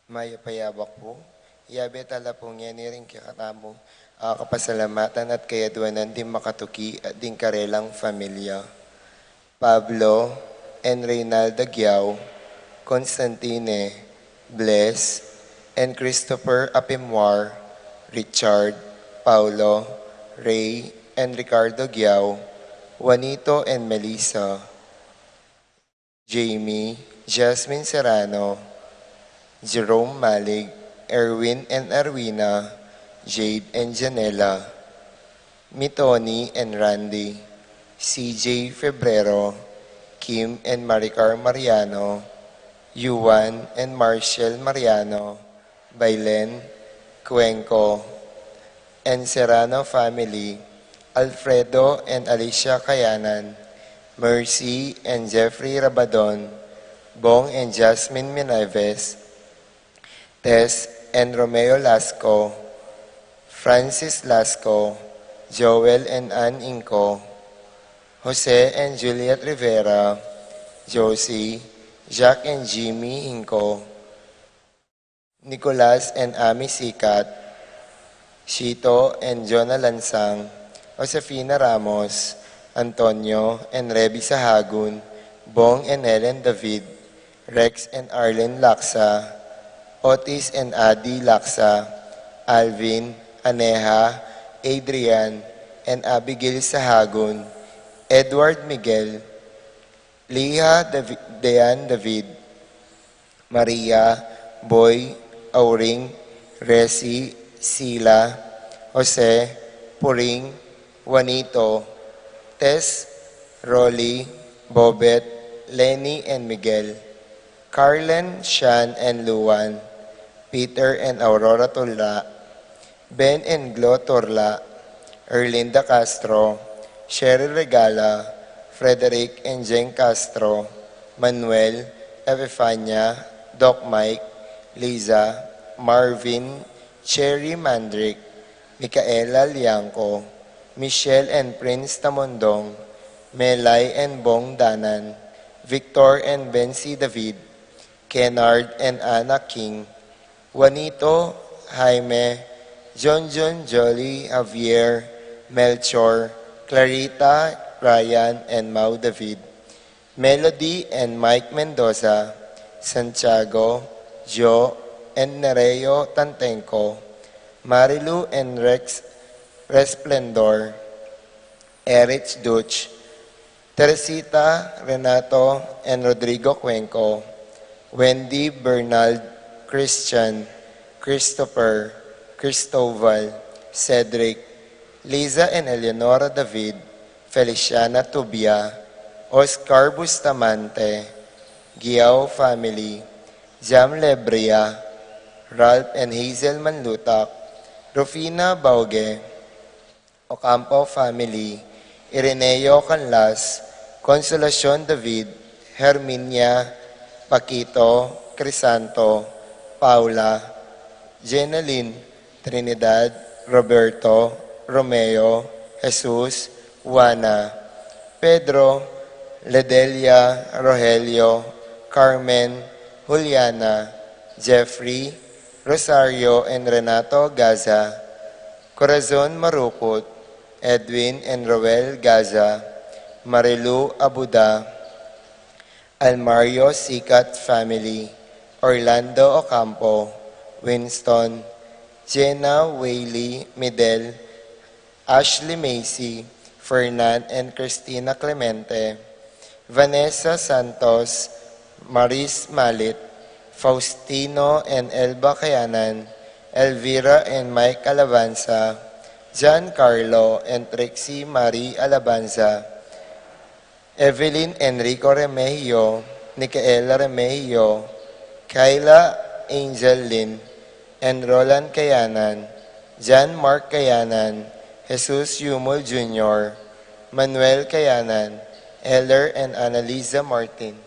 Maya payabak po. Yabe tala po niya ni rin kakatamo. Kapasalamatan at kayaduanan din makatuki at din karelang familia. Pablo and Reynalda Giao, Constantine, Bless, and Christopher Apimwar, Richard, Paulo, Ray, and Ricardo Giao, Juanito and Melissa, Jamie, Jasmine Serrano, Jerome Malig, Erwin and Erwina, Jade and Janela, Mitoni and Randy, CJ Febrero, Kim and Maricar Mariano, Yuan and Marshall Mariano, Bailen, Cuenco, and Serrano family, Alfredo and Alicia Kayanan, Mercy and Jeffrey Rabadon, Bong and Jasmine Meneves, Tess and Romeo Lasco, Francis Lasco, Joel and Ann Inco, Jose and Juliet Rivera, Josie, Jack and Jimmy Inco, Nicolas and Ami Sikat, Shito and Jonah Lansang, Josefina Ramos, Antonio and Rebi Sahagun, Bong and Helen David, Rex and Arlen Laksa, Otis and Adi Laksa, Alvin, Aneha, Adrian, and Abigail Sahagun, Edward Miguel, Liha Dean David, Maria, Boy, Auring, Resi, Sila, Jose, Puring, Juanito, Tess, Rolly, Bobet, Lenny and Miguel, Carlen, Shan and Luan, Peter and Aurora Turla, Ben and Glo Turla, Erlinda Castro, Cheryl Regala, Frederick and Jen Castro, Manuel, Evefania, Doc Mike, Liza, Marvin, Cherry Mandrick, Micaela Liangco, Michelle and Prince Tamondong, Melay and Bong Danan, Victor and Bensi David, Kennard and Anna King, Juanito, Jaime, John Jolly, Javier, Melchor, Clarita, Ryan and Mau David, Melody and Mike Mendoza, Santiago, Joe and Nereo Tantenco, Marilu and Rex Resplendor, Erich Dutch, Teresita, Renato and Rodrigo Cuenco, Wendy, Bernald, Christian, Christopher, Cristoval, Cedric, Liza and Eleonora David, Feliciana Tubia, Oscar Bustamante, Giao family, Jam Lebria, Ralph and Hazel Manlutak, Rufina Bauge, Ocampo family, Ireneo Canlas, Consolacion David, Herminia, Paquito, Crisanto, Paula, Jeneline, Trinidad, Roberto, Romeo, Jesus, Juana, Pedro, Ledelia, Rogelio, Carmen, Juliana, Jeffrey, Rosario and Renato Gaza, Corazon Marukut, Edwin and Roel Gaza, Marilu Abuda, Almario Sikat family, Orlando Ocampo, Winston, Jenna Whaley Midel, Ashley Macy, Fernand and Christina Clemente, Vanessa Santos, Maris Malit, Faustino and Elba Kayanan, Elvira and Mike Alabanza, John Carlo and Trixie Marie Alabanza, Evelyn Enrico Remehio, Nicaela Remehio, Kyla Angel Lin, and Roland Kayanan, John Mark Kayanan, Jesus Yumul Jr., Manuel Kayanan, Eller and Annalisa Martin.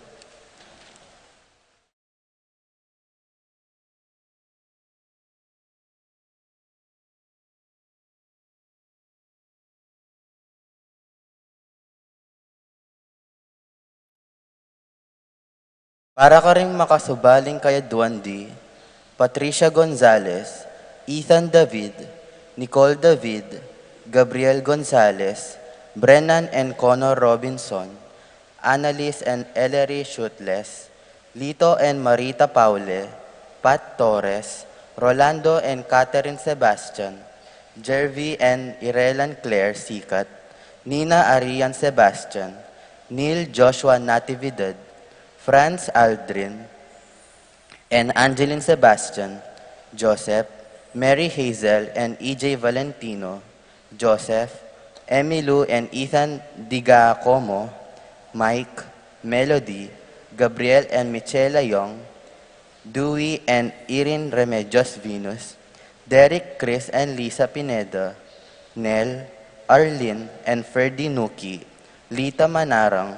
Para ka ring makasubaling kay Duandi, Patricia Gonzalez, Ethan David, Nicole David, Gabriel Gonzalez, Brennan and Connor Robinson, Annalise and Ellery Shutles, Lito and Marita Paule, Pat Torres, Rolando and Catherine Sebastian, Jervy and Irelan Claire Sikat, Nina Arian Sebastian, Neil Joshua Natividad, Franz Aldrin, and Angeline Sebastian, Joseph, Mary Hazel and EJ Valentino, Joseph, Emilu and Ethan Digacomo, Mike, Melody, Gabriel and Michela Young, Dewey and Erin Remedios Venus, Derek, Chris and Lisa Pineda, Nell, Arlene and Ferdy Nuki, Lita Manarang,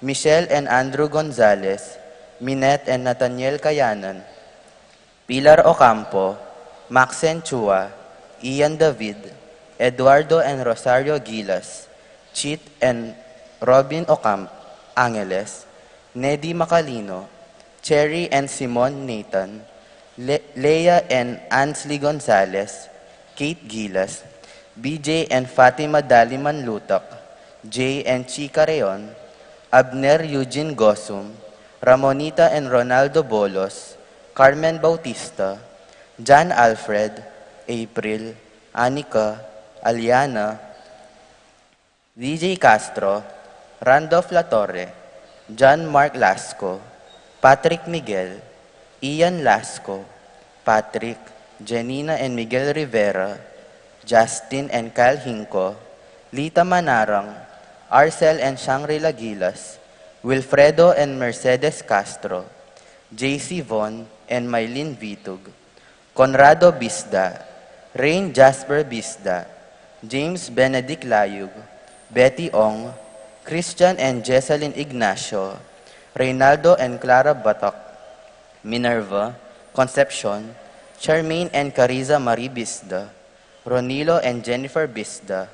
Michelle and Andrew Gonzalez, Minette and Nathaniel Kayanan, Pilar Ocampo, Maxen Chua, Ian David, Eduardo and Rosario Gilas, Chit and Robin Ocamp, Angeles, Neddy Macalino, Cherry and Simon Nathan, Leia and Ansley Gonzalez, Kate Gilas, BJ and Fatima Daliman Lutak, Jay and Chica Reon, Abner Eugene Gosum, Ramonita and Ronaldo Bolos, Carmen Bautista, John Alfred, April, Anika, Aliana, DJ Castro, Randolph Latorre, John Mark Lasco, Patrick Miguel, Ian Lasco, Patrick, Janina and Miguel Rivera, Justin and Kyle Hinco, Lita Manarang, Arcel and Shangri-La Gilas, Wilfredo and Mercedes Castro, JC Von and Mylene Vitug, Conrado Bisda, Rain Jasper Bisda, James Benedict Layug, Betty Ong, Christian and Jessalyn Ignacio, Reynaldo and Clara Batok, Minerva, Concepcion, Charmaine and Cariza Marie Bisda, Ronilo and Jennifer Bisda,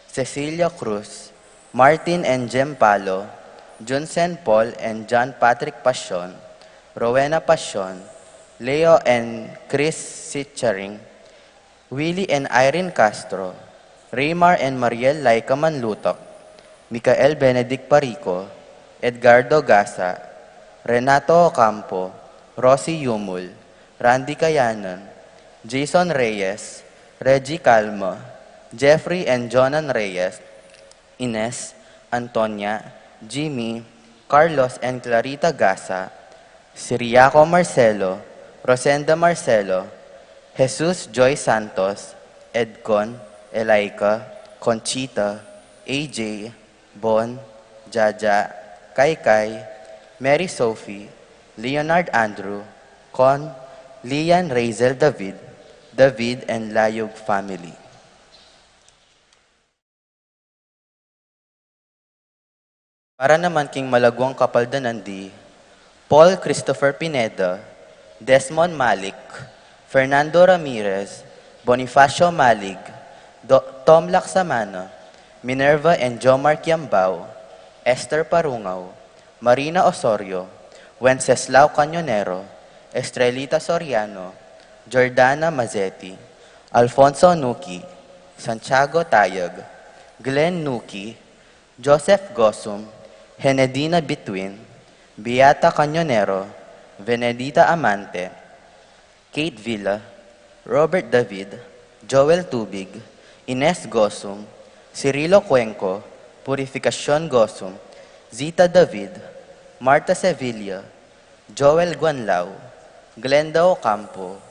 Cecilia Cruz, Martin and Jem Palo, Junsen Paul and John Patrick Pasion, Rowena Pasion, Leo and Chris Sitcharing, Willie and Irene Castro, Raymar and Mariel Laika Manlutok, Micael Benedict Parico, Edgardo Gasa, Renato Ocampo, Rosie Yumul, Randy Kayanan, Jason Reyes, Reggie Calma, Jeffrey and Jonan Reyes, Ines, Antonia, Jimmy, Carlos and Clarita Gasa, Siriaco Marcelo, Rosenda Marcelo, Jesus Joy Santos, Edcon, Elaika, Conchita, AJ, Bon, Jaja, Kai, Mary Sophie, Leonard Andrew, Con, Lian Razel David and Layog family. Para naman king malagwang kapaldanan di, Paul Christopher Pineda, Desmond Malik, Fernando Ramirez, Bonifacio Malig, Tom Laksamana, Minerva and Jomar Kiambao, Esther Parungaw, Marina Osorio, Wenceslao Cañonero, Estrelita Soriano, Jordana Mazzetti, Alfonso Nuki, Santiago Tayag, Glenn Nuki, Joseph Gosum, Henedina Bitwin, Beata Cañonero, Venedita Amante, Kate Villa, Robert David, Joel Tubig, Ines Gosum, Cirilo Cuenco, Purificacion Gosum, Zita David, Marta Sevilla, Joel Guanlao, Glenda Ocampo,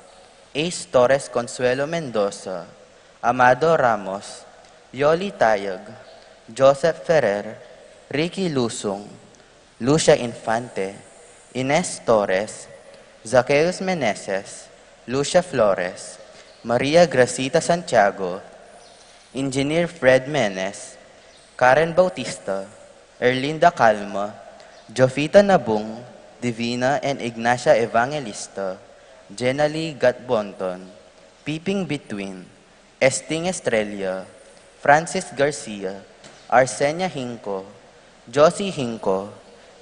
Ace Torres Consuelo Mendoza, Amado Ramos, Yoli Tayag, Joseph Ferrer, Ricky Lusong, Lucia Infante, Ines Torres, Zacchaeus Meneses, Lucia Flores, Maria Gracita Santiago, Engineer Fred Menes, Karen Bautista, Erlinda Calma, Jofita Nabung, Divina and Ignacia Evangelista, Jenali Gatbonton, Peeping Between, Esting Estrella, Francis Garcia, Arsenia Hinco, Josie Hinco,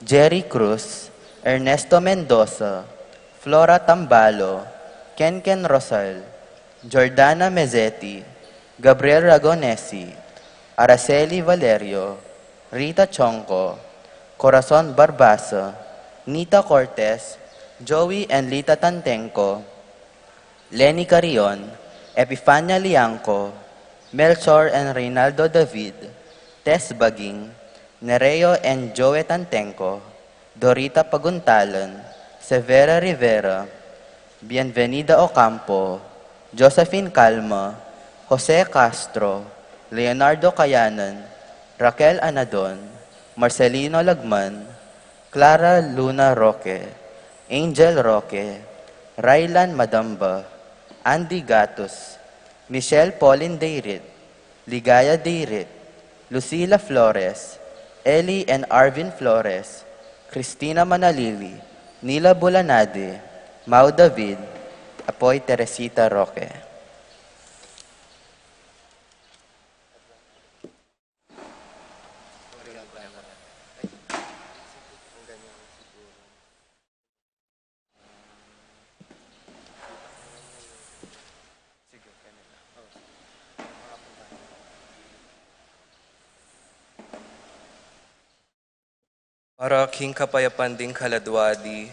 Jerry Cruz, Ernesto Mendoza, Flora Tambalo, Ken Rosal, Jordana Mezzetti, Gabriel Ragonesi, Araceli Valerio, Rita Chonco, Corazon Barbasa, Nita Cortez, Joey and Lita Tantenco, Lenny Carrion, Epifania Liangco, Melchor and Reynaldo David, Tess Baging, Nereo and Joe Tantenco, Dorita Paguntalan, Severa Rivera, Bienvenida Ocampo, Josephine Calma, Jose Castro, Leonardo Cayanan, Raquel Anadon, Marcelino Lagman, Clara Luna Roque, Angel Roque, Rylan Madamba, Andy Gatos, Michelle Pauline Deirit, Ligaya Deirit, Lucila Flores, Ellie and Arvin Flores, Cristina Manalili, Nila Bulanade, Mau David, Apoy Teresita Roque. Para King Kapayapan ding Kaladwadi,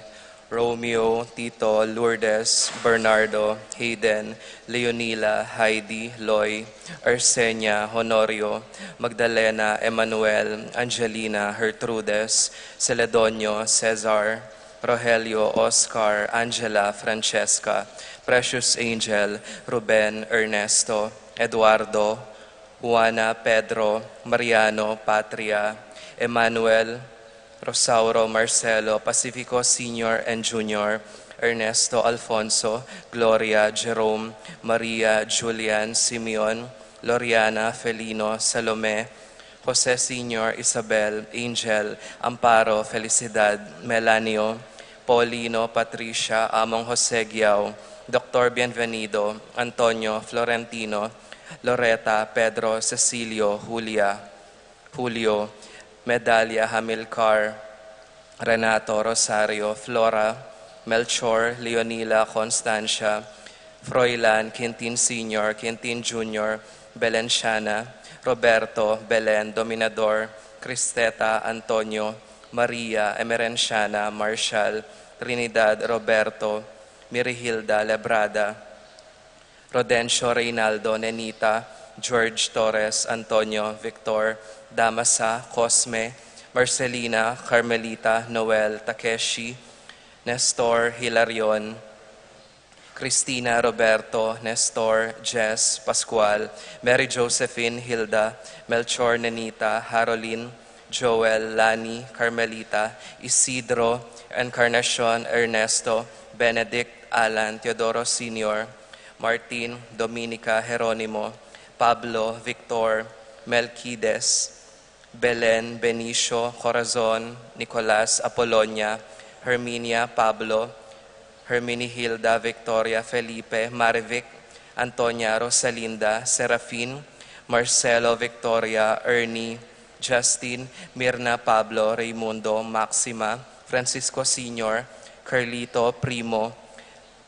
Romeo, Tito, Lourdes, Bernardo, Hayden, Leonila, Heidi, Loy, Arsenia, Honorio, Magdalena, Emmanuel, Angelina, Gertrudes, Celedonio, Cesar, Rogelio, Oscar, Angela, Francesca, Precious Angel, Ruben, Ernesto, Eduardo, Juana, Pedro, Mariano, Patria, Emmanuel, Rosauro, Marcelo, Pacifico Sr. and Jr., Ernesto, Alfonso, Gloria, Jerome, Maria, Julian, Simeon, Loriana, Felino, Salome, Jose Sr., Isabel, Angel, Amparo, Felicidad, Melanio, Paulino, Patricia, Among Jose Giao, Dr. Bienvenido, Antonio, Florentino, Loreta, Pedro, Cecilio, Julio, Medalia, Hamilcar, Renato, Rosario, Flora, Melchor, Leonila, Constancia, Froilan, Quintin Sr., Quintin Jr., Belenciana, Roberto, Belen, Dominador, Cristeta, Antonio, Maria, Emerenciana, Marshall, Trinidad, Roberto, Mirihilda, Lebrada, Rodencio, Reynaldo, Nenita, George Torres, Antonio, Victor, Damasa, Cosme, Marcelina, Carmelita, Noel, Takeshi, Nestor, Hilarion, Cristina, Roberto, Nestor, Jess, Pascual, Mary Josephine, Hilda, Melchor, Nenita, Haroline, Joel, Lani, Carmelita, Isidro, Encarnacion, Ernesto, Benedict, Alan, Teodoro Sr., Martin, Dominica, Jeronimo, Pablo, Victor, Melquides, Belen, Benicio, Corazon, Nicolas, Apolonia, Herminia, Pablo, Herminihilda, Victoria, Felipe, Marivic, Antonia, Rosalinda, Serafin, Marcelo, Victoria, Ernie, Justin, Mirna, Pablo, Raimundo, Maxima, Francisco Sr., Carlito, Primo,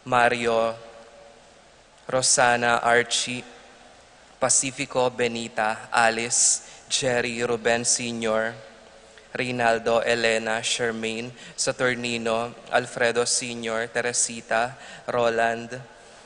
Mario, Rosana, Archie, Pacifico, Benita, Alice, Jerry, Ruben Sr., Reynaldo, Elena, Shermaine, Saturnino, Alfredo Sr., Teresita, Roland,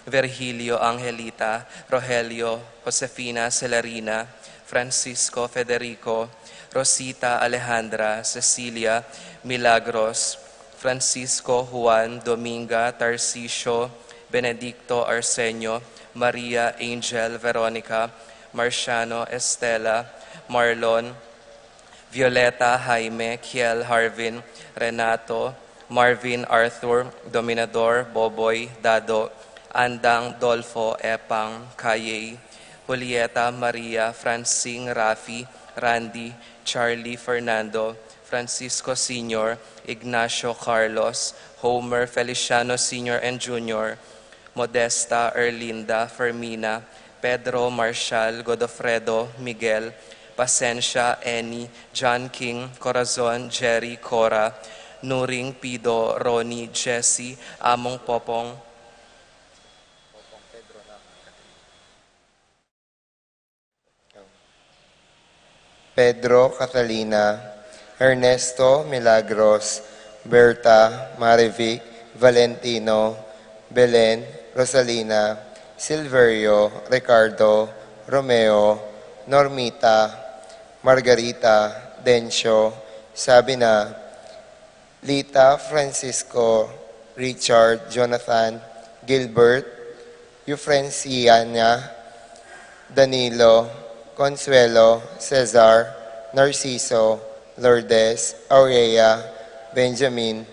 Virgilio, Angelita, Rogelio, Josefina, Celarina, Francisco, Federico, Rosita, Alejandra, Cecilia, Milagros, Francisco, Juan, Dominga, Tarcisio, Benedicto, Arsenio, Maria, Angel, Veronica, Marciano, Estela, Marlon, Violeta, Jaime, Kiel, Harvin, Renato, Marvin, Arthur, Dominador, Boboy, Dado, Andang, Dolfo, Epang, Kaye, Julieta, Maria, Francine, Rafi, Randy, Charlie, Fernando, Francisco Sr., Ignacio, Carlos, Homer, Feliciano Sr. and Jr., Modesta, Erlinda, Fermina, Pedro, Marshall, Godofredo, Miguel, Pasencia, Eni, John King, Corazon, Jerry, Cora, Nuring, Pido, Ronnie, Jesse, Among Popong, Pedro Catalina, Ernesto Milagros, Berta Marivic Valentino, Belen Rosalina, Silverio Ricardo, Romeo, Normita, Margarita, Dencio, Sabina, Lita Francisco, Richard, Jonathan, Gilbert, Eufrenciana, Danilo, Consuelo, Cesar, Narciso, Lourdes, Aurea, Benjamin,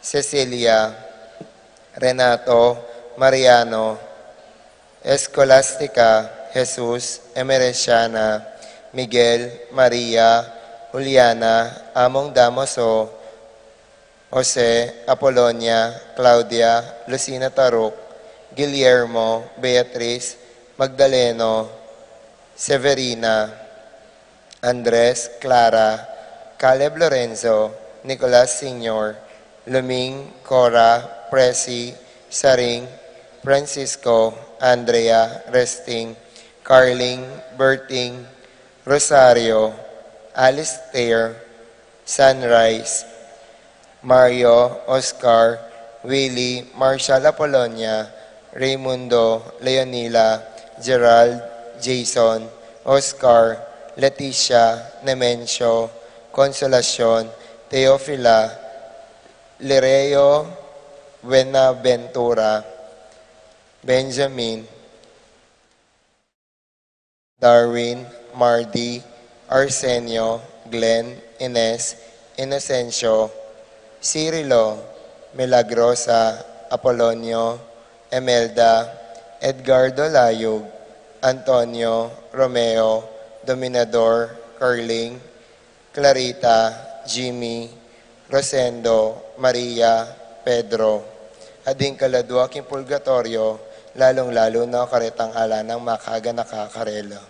Cecilia, Renato, Mariano, Escolastica, Jesus, Emeresiana, Miguel, Maria, Juliana, Among Damoso, Jose, Apolonia, Claudia, Lucina Taruk, Guillermo, Beatriz, Magdaleno, Severina, Andres, Clara, Caleb Lorenzo, Nicolas Sr., Luming, Cora, Presi, Saring, Francisco, Andrea, Resting, Carling, Berting, Rosario, Alistair, Sunrise, Mario, Oscar, Willie, Marshall Apolonia, Raymundo, Leonila, Gerald, Jason, Oscar, Leticia, Nemencio, Consolacion, Teofila, Lereo, Buenaventura, Benjamin, Darwin, Mardy, Arsenio, Glenn, Ines, Inocencio, Cirilo, Milagrosa, Apolonio, Emelda, Edgardo Layug, Antonio, Romeo, Dominador, Carling, Clarita, Jimmy, Rosendo, Maria, Pedro, ading kaladwa king purgatorio, lalong-lalo na karitang ala ng makaga nakakarela.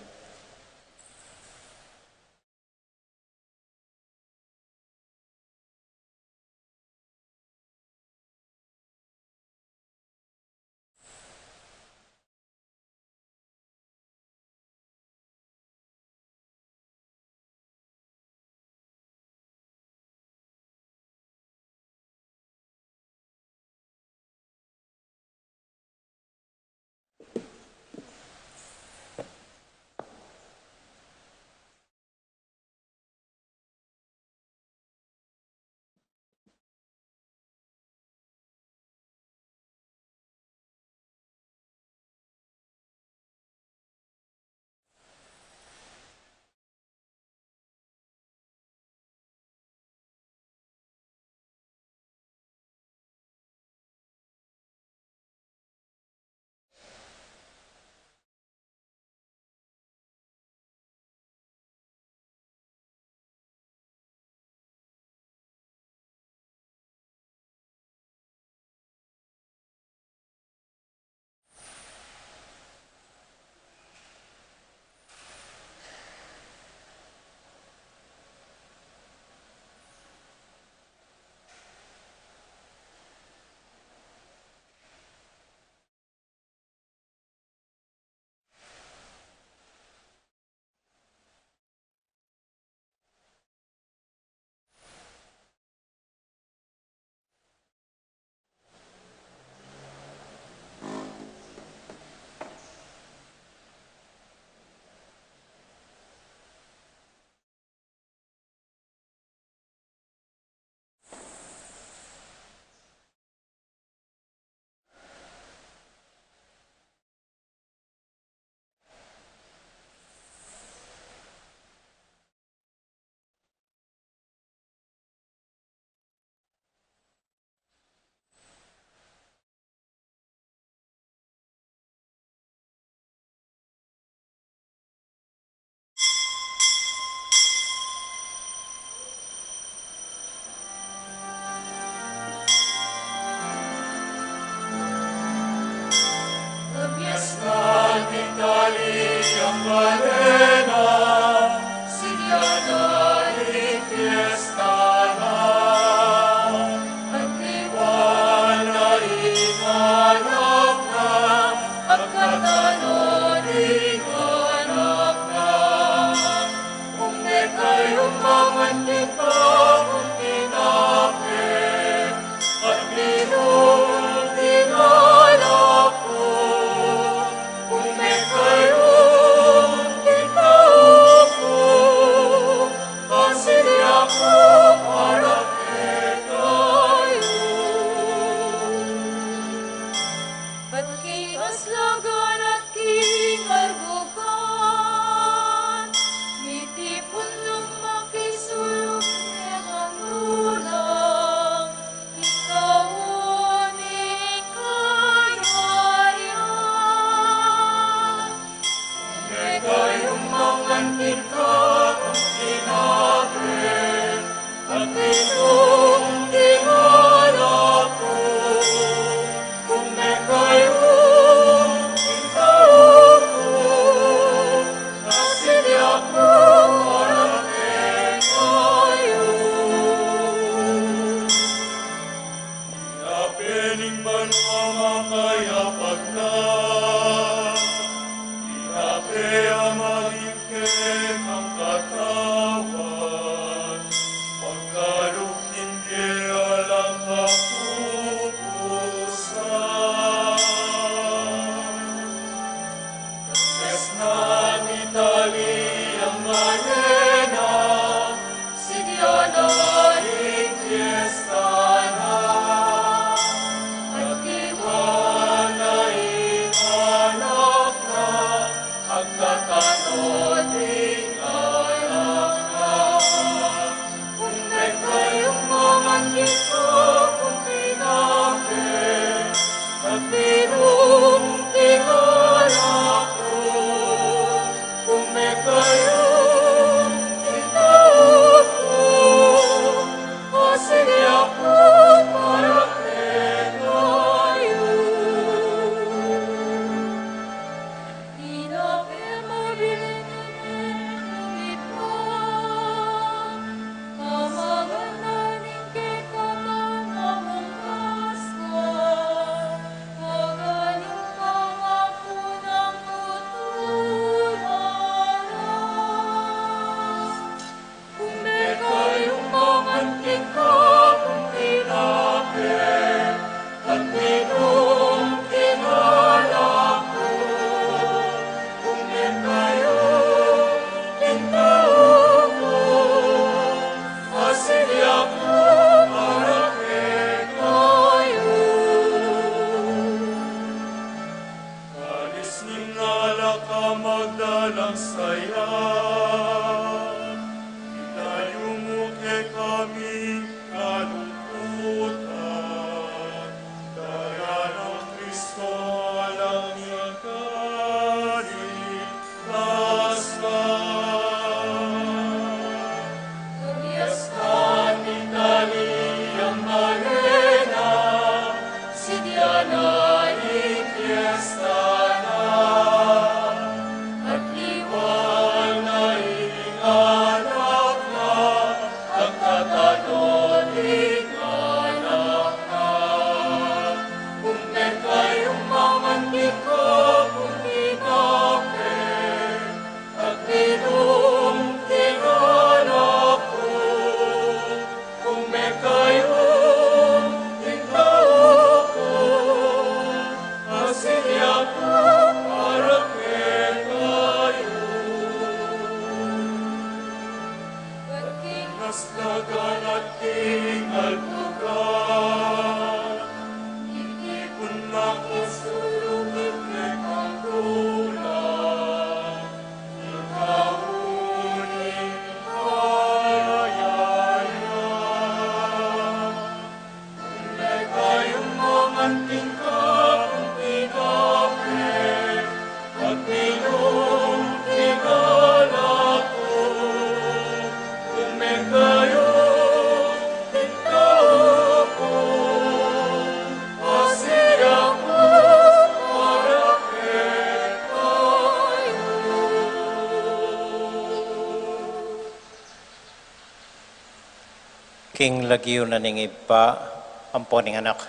King lagyo na ning iba, amponing anak,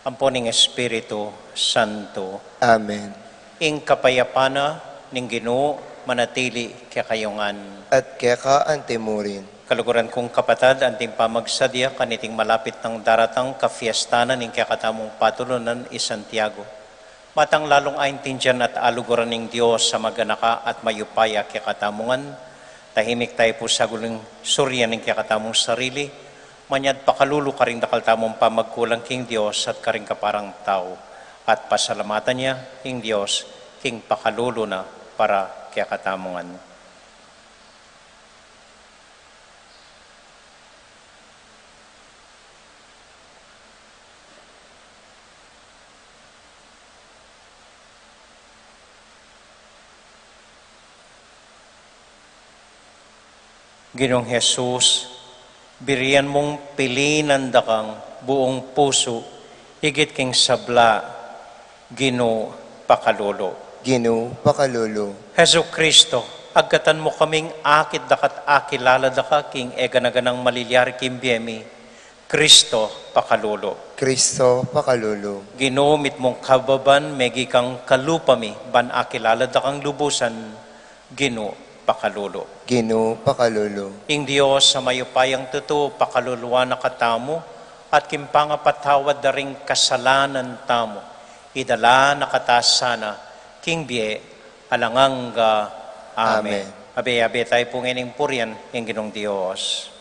amponing Espiritu Santo. Amen. Ing kapayapana ning Ginoo manatili kayongan. At keka antimurin. Kaluguran kong kapatad, anting pamagsadya kaniting malapit ng daratang kafiestanan ning kakatamong patulunan i Santiago. Matang lalong aintindyan at aluguran ning Diyos sa maganaka at mayupaya kakatamungan. Tahimik tayo po sa guling surya ning kakatamong sarili. Manyad pakalulu karing dakal tamong pamagkulang king Diyos at karing kaparang tao. At pasalamatan niya, king Diyos, king pakalulu na para kaya katamungan. Ginoong Jesus, biriyan mong pilinan dakang buong puso, higit king sabla, Ginoo pakalolo. Ginoo pakalulu. Hesu Kristo, agkatan mo kaming akit dakat akilala daka king eganaganang malilyari kimbiyemi, Kristo pakalolo. Kristo pakalulu. Ginumit mong kababan, megi kang kalupami, ban akilala dakang lubusan, Ginoo pakalolo. Ginoo pakalulu. Ing Diyos sa mayupayang totoo, pakaluluwa na katamo, at kimpangapatawad na ring kasalanan tamo, idala na katasana, king biye, alanganga, amen. Amen. Abe tayo pong ining purian, ing Ginong Diyos.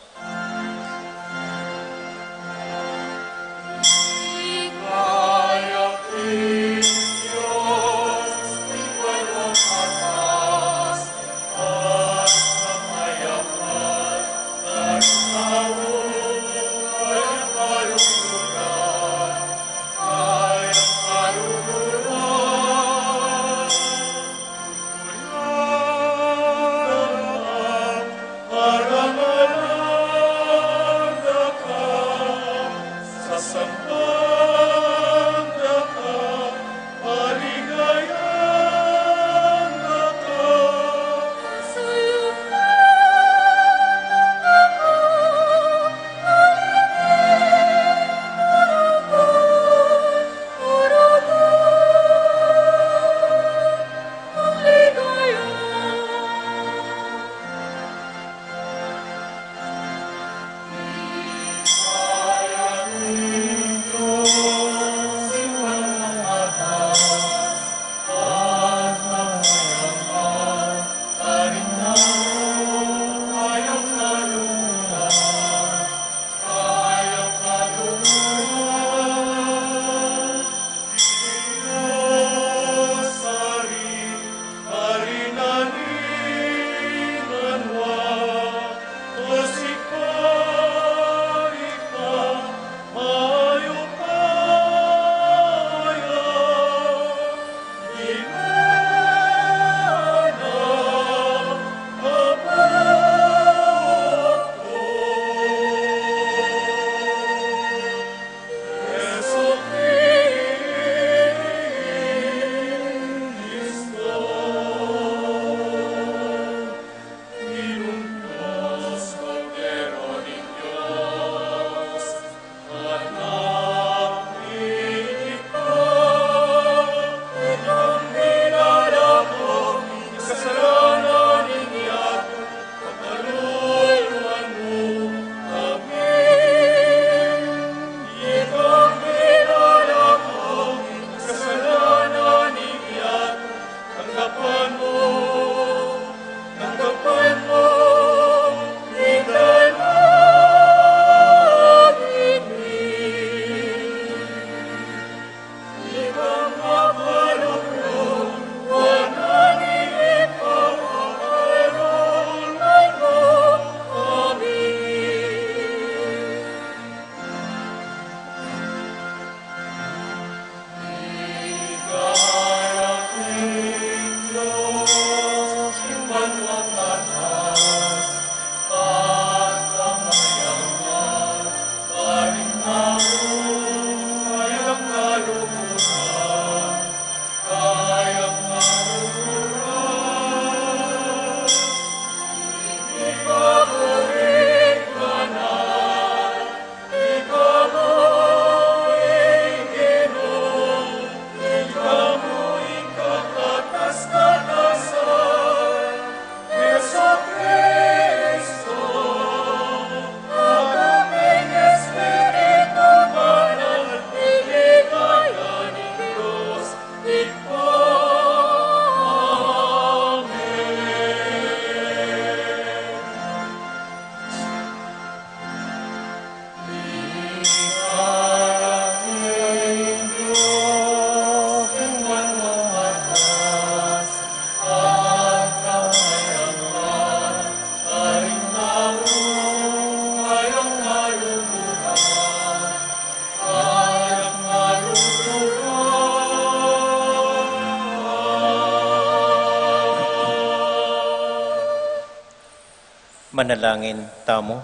Manalangin tamo.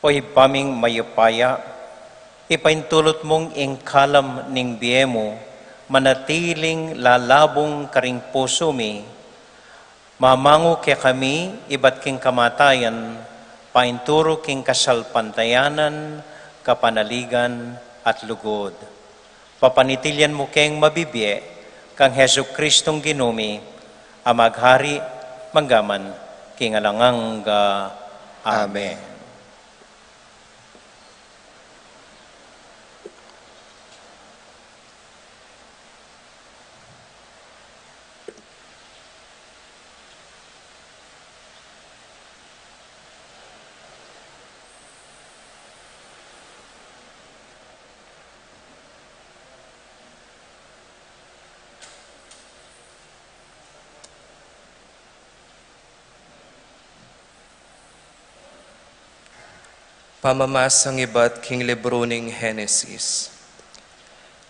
Oy paming mayupaya, ipaintulot mong ingkalam ning biyemo, manatiling lalabong karing puso mi, mamango kaya kami, iba't king kamatayan, painturo king kasalpantayanan, kapanaligan at lugod. Papanitilyan mo keng mabibye, kang Hesu Kristong ginumi, amaghari, manggaman, kingalangang Amen. Pamamasang iba't king libro ning Henesis.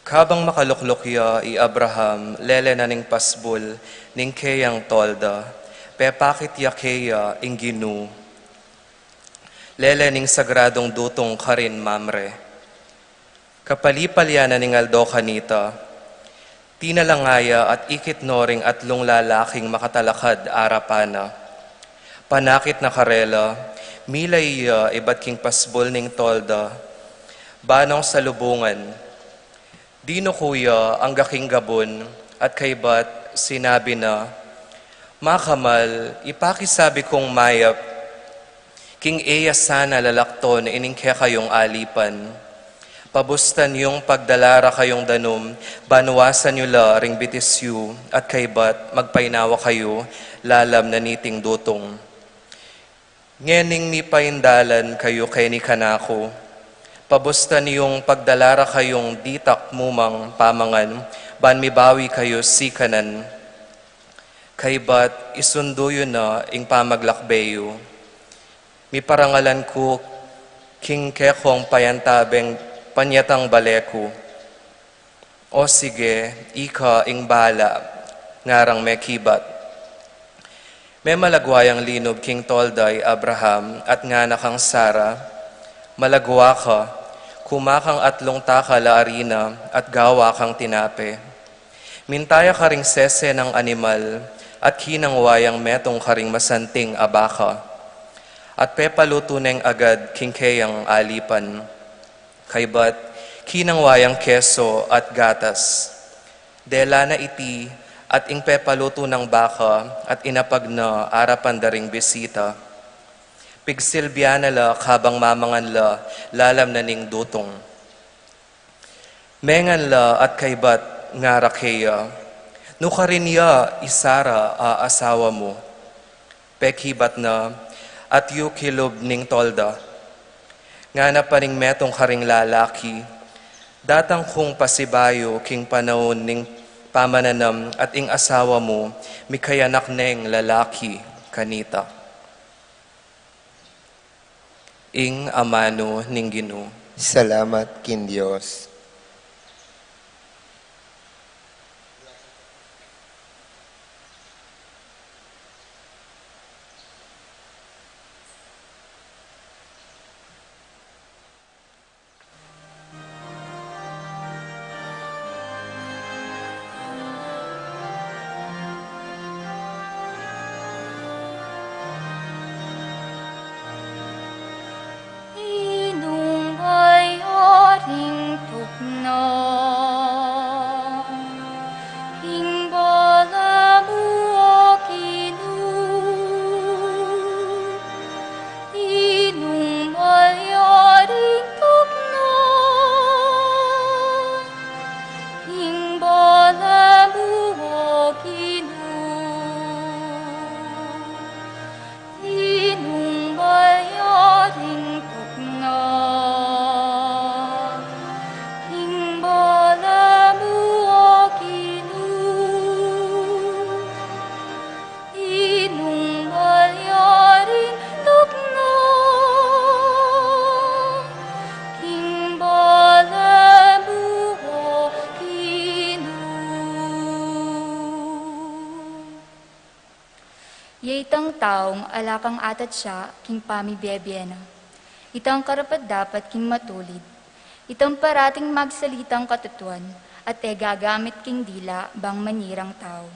Kabang makaluklukya i Abraham, lele na ning pasbul, ning keyang tolda, pepakit ya keya ing ginu. Lele ning sagradong dutong karin mamre. Kapalipalya na ning aldo kanita, tinalangaya at ikit noring atlong lalaking makatalakad arapana. Panakit na karela, milay iba't king pasbol ning tolda, banong salubungan. Dino kuya ang gaking gabon at kaybat sinabi na, Makamal, ipakisabi kong mayap, king eya sana lalakton ining kaya kayong alipan. Pabustan yung pagdalara kayong danum, banuwasan nyo la ring bitisyu at kaybat magpainawa kayo, lalam na niting dutong. Ngening mi paindalan kayo kay ni kanako, pabustan niyong pagdalara kayong ditak mumang pamangan, ban mibawi kayo sikanan. Kaybat isunduyo na ing pamaglakbeyo. Mi parangalan ko king kekong payantabeng panyatang baleku. O sige, ika ing bala, ngarang mekibat. May malagwayang linob king tolday Abraham at nganakang Sara, malagwa ka, kumakang atlong taka la arina at gawa kang tinape. Mintaya ka ring sese ng animal at kinangwayang metong karing masanting abaka. At pepaluto neng agad king keyang alipan. Kaybat kinangwayang keso at gatas. Dela na iti at ing pepaluto ng baka at inapag na arapan daring bisita. Pigsilbya na la kabang mamangan la lalam na ning dutong. Mengan la at kaybat nga rakeya, nukarin ya isara a asawa mo. Pekibat na at yu kilob ning tolda. Nga na pa ring metong karing lalaki, datang kong pasibayo king panahon ning pamananam at ing asawa mo, mikayanak neng lalaki kanita. Ing amano ning Ginoo. Salamat kin Diyos. Inung ay aring itang taong alakang atat siya, king pamibiyebiyena. Itang karapat dapat king matulid. Itang parating magsalitang katutuan, at gagamit king dila bang manirang tao.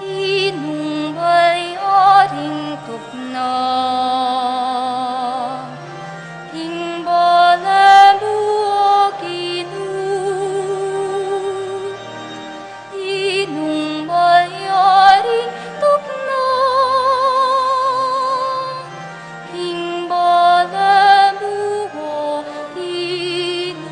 Inumbay aring tukna, king balamu o kinu. Inumbay aring tukna, king balamu o kinu.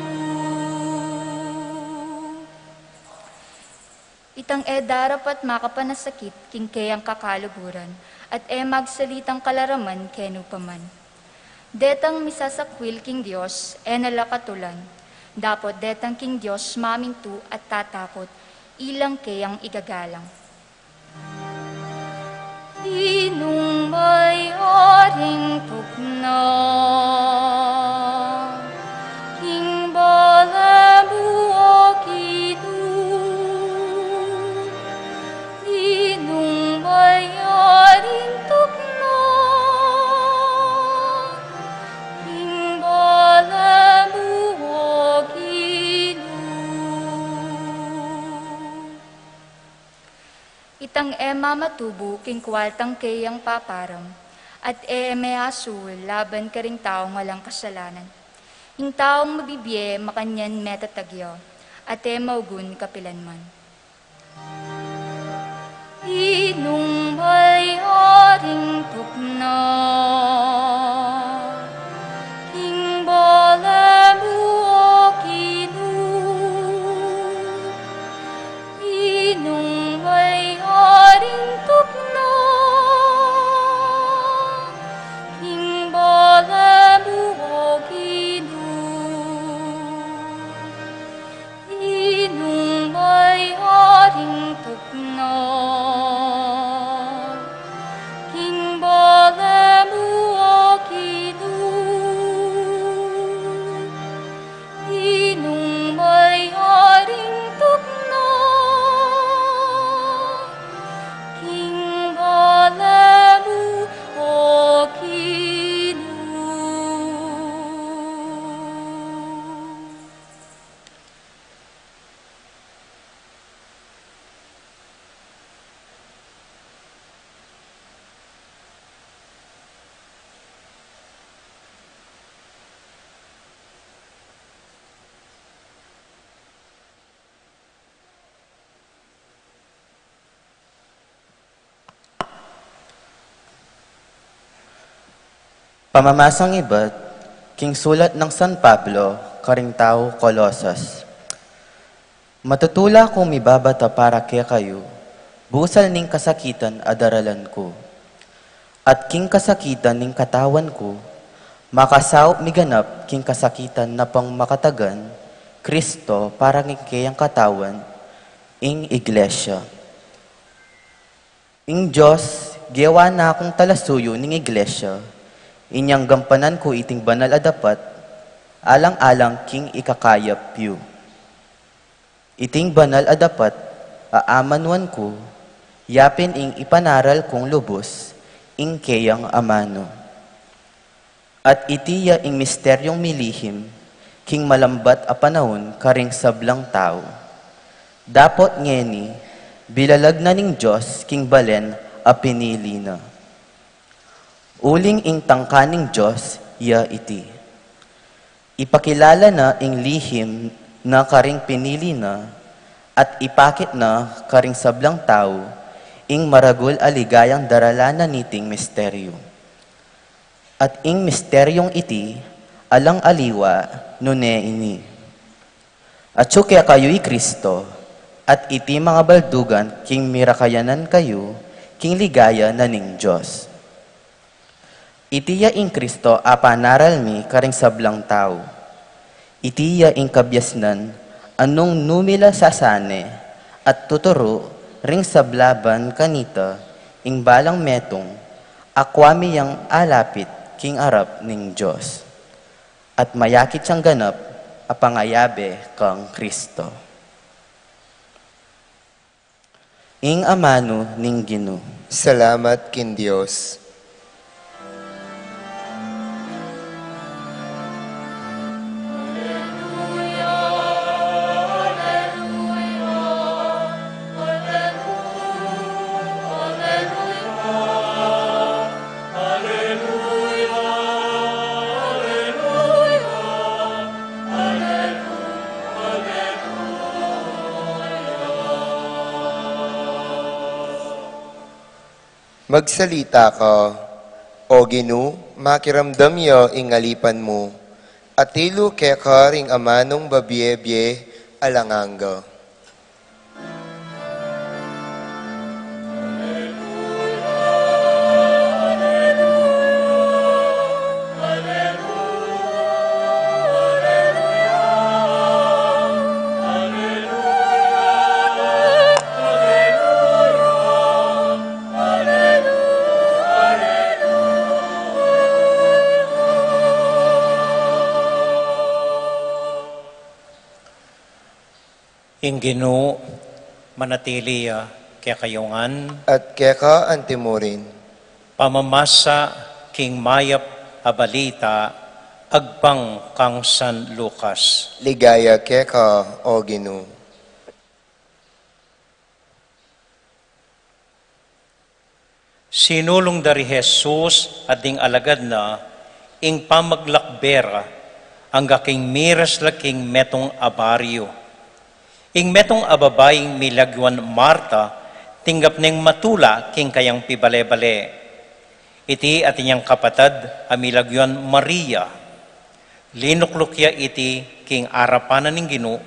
Itang darapat makapanasakit king kayang kakaluguran, at magsalitang kalaraman kenu paman. Detang misasakwil king Diyos, nalakatulan. Dapot detang king Diyos mamintu at tatakot, ilang kayang igagalang. Inung may aring tukna, king balamu o kinu. Inung may aring tukna, king balamu o kinu. Itang mamatubo king kwartang kayang paparam, at measul laban ka ring taong walang kasalanan. Yung taong mabibiye makanyan metatagyo, at maugun kapilanman. Inung may aring tukna, king balamu o kinu. Inung may aring tukna, king balamu o kinu. Inung may aring tukna, king balamu o kinu. Inung may aring tukna, king balamu o kinu. Pamamasang iba't, king sulat ng San Pablo, karing tao Colosas. Matutula kong mibabata para kaya kayo, busal ning kasakitan adaralan ko. At king kasakitan ning katawan ko, makasaw miganap king kasakitan na pang makatagan, Kristo para king kayang katawan, ing iglesia. Ing Diyos, giyawa na akong talasuyo ning iglesia, inyang gampanan ko iting banal adapat, alang-alang king ikakayap yu. Iting banal adapat, aamanwan ko, yapin ing ipanaral kong lubos, ing kayang amano. At itiya ing misteryong milihim, king malambat a panahon karing sablang tao. Dapot ngeni, bilalag na ning Diyos, king balen a pinili na. Uling ing tangkaning Diyos, ya iti. Ipakilala na ing lihim na karing pinili na, at ipakit na karing sablang tao, ing maragul aligayang daralanan niting misteryo. At ing misteryong iti, alang aliwa, nune ini. At kaya kayo'y Kristo, at iti mga baldugan, king mirakayanan kayo, king ligaya na ning Diyos. Itiya ing Kristo apanaral mi karing sablang tao. Itiya ing kabyasnan anong numila sasane at tuturo ring sablaban kanita ing balang metong akwami yang alapit king arap ning Diyos. At mayakit siyang ganap apangayabe kang Kristo. ing amano ning Ginoo. Salamat kin Dios. Magsalita ka, O Ginoo, makiramdam yo ingalipan mo, at tilo keka ring amanong babiebye alanganga. Ing Ginoo, manatili kaya kayungan, At keka antimurin, pamamasa king mayap abalita, agpang kang San Lucas. ligaya keka, O Ginoo. Sinulong dari Jesus at ding alagad na, ing pamaglakbera, ang gaking miras laking metong abaryo. Ing metong ababaying milagwan Marta, tinggap ning matula king kayang pibale-bale. Iti at inyang kapatad, amilagyan Maria. Linuklukya iti king arapanan ning Ginoo,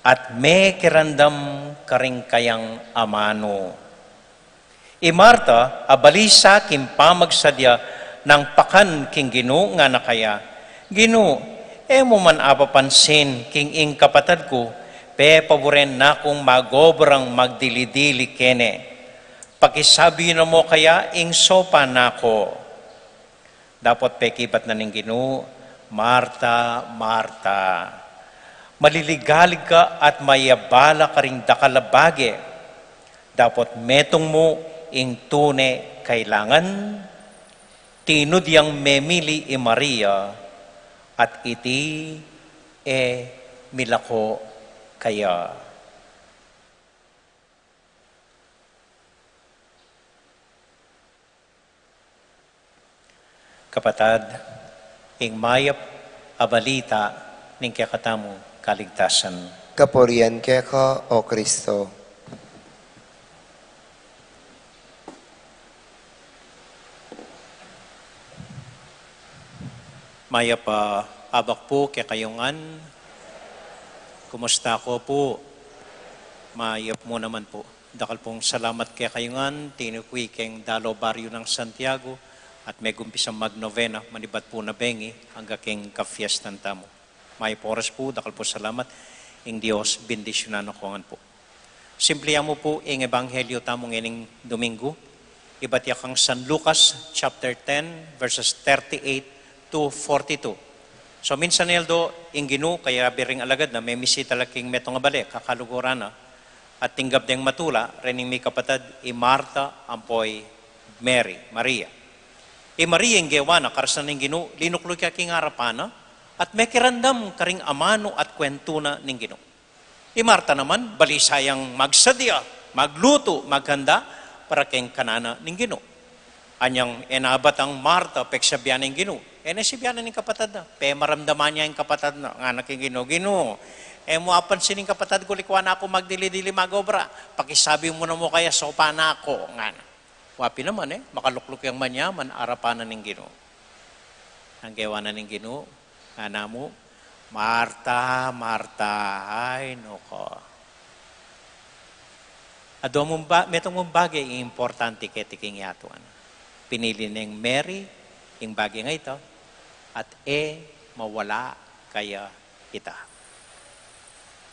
at may kirandam karing kayang amano. I Marta, abalisa king pamagsadya ng pakan king Ginoo nga nakaya. Ginoo, mo man apapansin king ing kapatad ko, pe paboren na kung magobrang magdilidili kene. Pakisabi na mo kaya ing sopa nako. Dapat pekibat na ning Ginoo, Marta, Marta. Maliligalig ka at mayabala ka ring dakalabage. Dapat metong mo ing tune kailangan. Tinudyang memili i Maria at iti milako kaya. Kapatad, ing mayap abalita ning kakatamong kaligtasan. Kapurian keka, O Kristo. Mayap abak po kaya kayungan. Kumusta ko po? Mayap mo naman po. Dakal pong salamat kaya kayungan. Tinukwi keng Dalo Barrio ng Santiago. At may gumpisang magnovena. Manibat po na bengi. Hanggang keng kafiestan tamo. Mayap oras po. Dakal po salamat. Ing Diyos, bendisyonan ako po. Simplihan mo po ing Ebanghelyo tamong ining Domingo. Ibat yakang San Lucas, chapter 10, verses 38 to 42. So minsan nildo, ing Ginoo, kaya biring alagad na may misi talaking metong abali, kakaluguran na, at tinggap ding matula, rening may kapatad, i Marta, ampoy Mary, Maria. I Maria ing gewa na, karasan ning Ginoo, linuklog ka king harapana, at may kirandam karing amano at kwento na ning Ginoo. I Marta naman, balisayang magsadya, magluto, maghanda, para keng kanana ning Ginoo. Anyang enabat ang Marta, peksabiyan ng Ginoo. Sibiyanan ng kapatad na. Pe maramdaman niya yung kapatad na. Nga naking Ginoo, Ginoo. Mo apansin ng kapatad ko, likwa na ako magdili-dili magobra. Pakisabi mo na mo kaya, sopa na ako. Nga na. Wapi naman makalukluk yung manyaman, arapanan ng Ginoo. Ang gawa na ng Ginoo, nga mo, Marta, Marta, ay noko. Metong mong bagay, importante ketiking yatuan. Pinili ng Mary, yung bagay nga ito, at mawala kaya kita.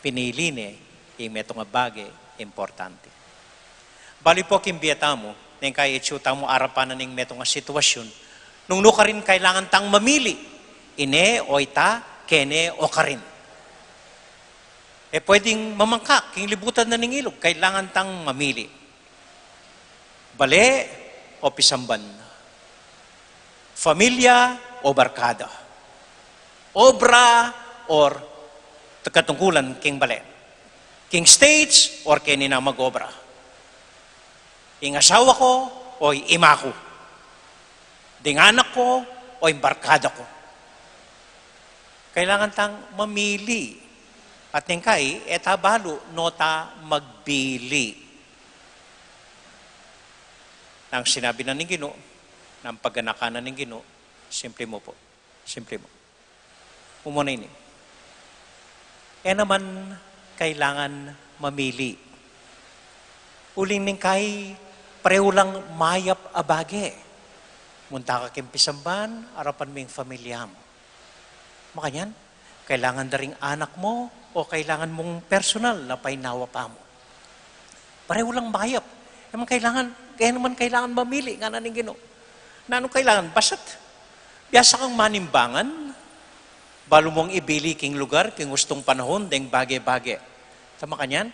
Pinili ni, yung metong bagay, importante. Bali po kimbiyata mo, nang kaya itsuta mo arapan na ng metong sitwasyon, nung ka rin kailangan tang mamili, ine o ita, kene o karin. Pwedeng mamangkak, king libutan na ng ilog, kailangan tang mamili. bale o pisamban, familia o barkada, obra or katungkulan king bale, king stage or kini na mag-obra, ing asawa ko o ima ko, ding anak ko o yung barkada ko. Kailangan tang mamili. At ning kai, etabalo, nota magbili. Nang sinabi na ng Ginoo, nang pagganakanan ng Ginoo, simple mo po. Simple mo. Umuna ini. Naman, kailangan mamili. Uling ning kai, pareho lang mayap abage. Munta ka kimpisamban, arapan mo yung familiam. Makanyan, kailangan na ring anak mo o kailangan mong personal na painawa pa mo. Pareho lang mayap. Kaya naman kailangan mamili nga na ning Ginoo. Na anong kailangan? Basat. Biasa kang manimbangan, balo mong ibili king lugar, king gustong panahon, deng bagay-bagay. Tama kanyan?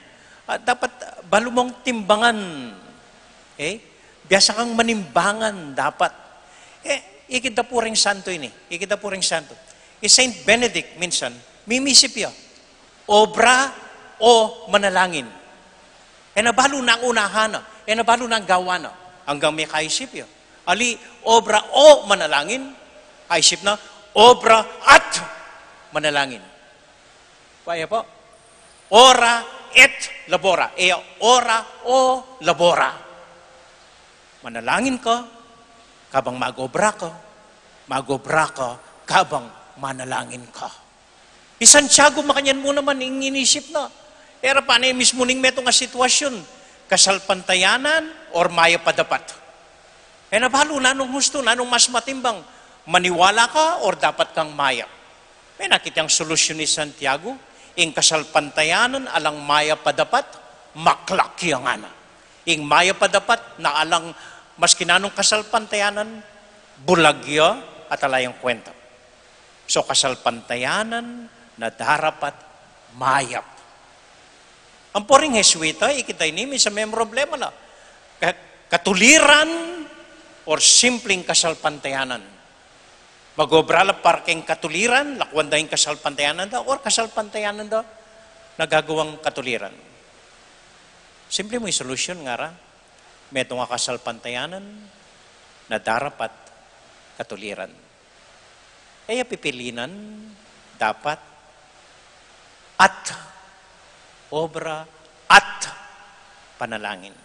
Dapat, balo mong timbangan. Okay? Biasa kang manimbangan, dapat. Ikita po rin santo ini. Ikita po rin santo. Saint Benedict minsan, mimisip ya, obra o manalangin. Nabalo na ang unahan na. Nabalo na ang gawa na. Hanggang may kaisip ya. Ali, obra o manalangin. Kaisip na, obra at manalangin. Kaya po? Ora et labora. Ora o labora. Manalangin ka, kabang magobra ka. Magobra ka, kabang manalangin ka. Santiago, makanyan mo naman, inisip na. Era pa na mismo ning meto nga sitwasyon. Kasalpantayanan or maya padapat. Nabalo na nung gusto, na nung mas matimbang. Maniwala ka or dapat kang maya. May nakitang solusyon ni Santiago. Ing kasalpantayanan alang maya padapat, maklaki ang ana. Ing maya padapat na alang mas kinanong kasalpantayanan, bulagya at alayang kwenta. So kasalpantayanan na darapat mayap. Ang poring Heswita, ikitay nimi sa may problema na. Katuliran or simpleng kasalpantayanan. Magobrala parking katuliran, lakwan dahil kasalpantayanan da, or kasalpantayanan da, nagagawang katuliran. Simple mo yung solusyon nga ra. Meto nga kasalpantayanan na darapat katuliran. Kaya pipilinan dapat at obra at panalangin.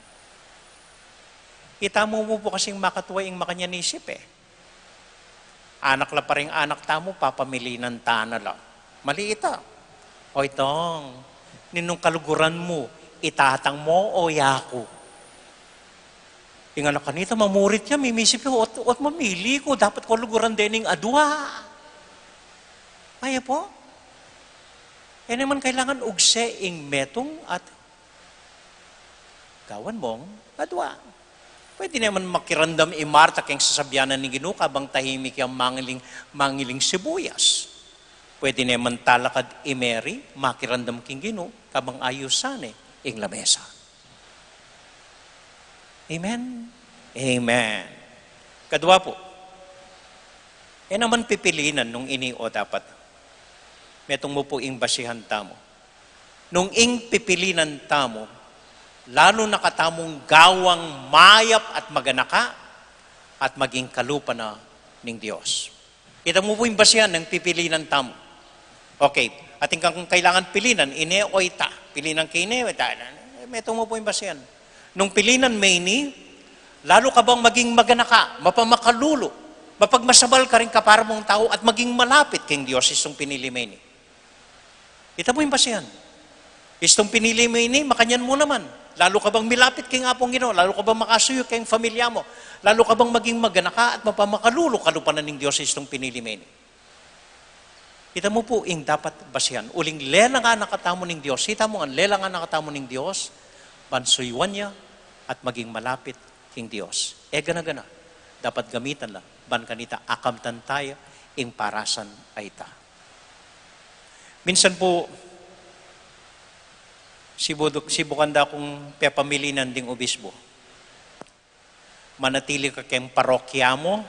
Itamo mo po kasing makatuwa yung makanyanisip eh. Anak la pa rin anak tamo, papamilinan tanala. Maliita. O itong, ninong kaluguran mo, itatang mo o yako. Yung anak kanita, mamurit niya, mimisip ko, at mamili ko, dapat ko luguran din yung adwa. Kaya po. Naman kailangan ugseing metong at gawan mong adwa. Pwede naman makirandam imarta kayong sasabyanan ni Ginoo kabang tahimik yung mangiling sibuyas. Pwede naman talakad imeri, makirandam king Ginoo kabang ayusan ing lamesa. Amen? Amen. Kadwa po, naman pipilinan nung ini o dapat. Metong mo po ing basihan tamo. Nung ing pipilinan tamo, lalo nakatamong gawang mayap at maganaka at maging kalupa na ng Diyos. Kita mo po yung basihan ng pipilinan tamo. Okay, ating kung kailangan pilinan, ine o ita. Pilinan kine o ita. Metong mo po yung basihan. Nung pilinan may ni, lalo ka bang maging maganaka, mapamakalulo, mapagmasabal ka rin kapara mong tao at maging malapit kang Diyos isong pinili may ni. Ita mo yung basihan. Istong pinili mo ini, makanyan mo naman. Lalo ka bang milapit kay ngapong Ginoo, lalo ka bang makasuyo kay familia mo, lalo ka bang maging maganaka at mapamakalulo kalupanan ng Diyos istong pinili mo ini. Ita mo po ing dapat basihan. Uling lela nga nakatamo ng Diyos. Ita mo nga lela nga nakatamo ng Diyos, bansuywan niya at maging malapit king Diyos. Gana-gana. Dapat gamitan la. Ban kanita akamtan tayo ing parasan ay ta. Minsan po, sibukanda kong pepamilinan ding obispo. manatili ka kayong parokya mo,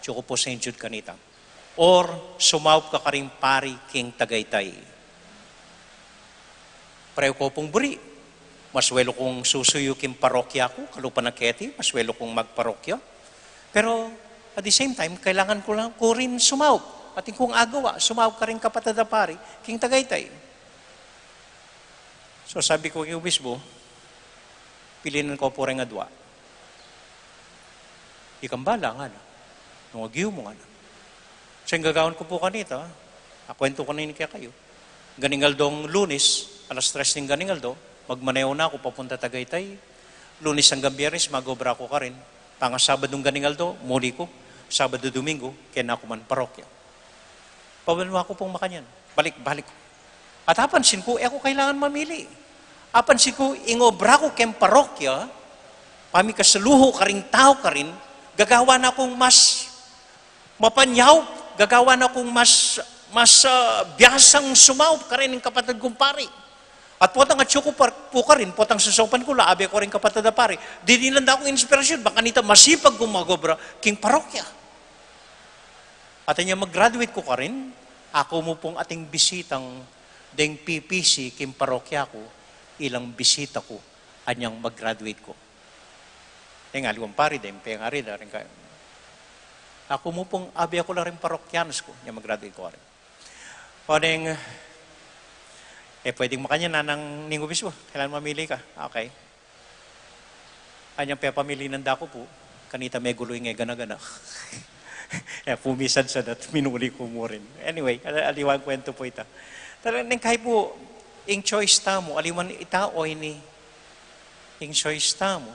tsaka po St. Jude kanita. Or sumawap ka rin pari king Tagaytay. Pareho ko pong buri. Maswelo kong susuyo king parokya ko, kalupa na keti, maswelo kong magparokya. Pero at the same time, kailangan ko rin sumawap. Ating kung agawa, sumawap ka rin kapatid na pari king Tagaytay. So sabi ko yung obispo, pilinan ko po rin adwa. Ikambala nga na. Nung agiw mo nga na. So yung gagawin ko po kanita, kwento ko na yun kaya kayo. Ganingaldong Lunes, alas 3 ng Ganingaldo, magmaneho na ako papunta Tagaytay. Lunes hanggang Biyernes, magobra ko ka rin. Sabadong Ganingaldo, muli ko. Sabado, Domingo, kaya na ako man parokya. Pabalwa ko pong makanyan. Balik ko. At apansin ko, ako kailangan mamili. Apansin ko, ingobra ko kem parokya, pami kasaluho ka rin, tao ka rin, gagawa na akong mas mapanyaw, gagawa na akong mas biyasang sumaw ka rin ng kapatid kong pari. At potang at syuko po ka rin, potang susopan ko, laabi ko rin kapatid na pari. Dinilanda akong inspirasyon, baka nita masipag gumagobra king parokya. At niya mag-graduate ko ka rin, ako mo pong ating bisitang deng PPC king parokya ko, ilang bisita ko, anyang mag-graduate ko. Yung aliwang pari, deng pengari na rin kayo. Ako mo pong, abi ako lang rin parokyanos ko, niya mag-graduate ko ka rin. O deng, pwedeng makanya na ng ningubis mo, kailan mamili ka? Okay. Anyang pamili ng dako po, kanita may guloy nga gana-gana. Pumisan sa dat, minuli ko mo rin. Anyway, aliwang kwento po ita. Talagang kahit po, ing choice ta mo, aliwan ita o ini, ing choice ta mo,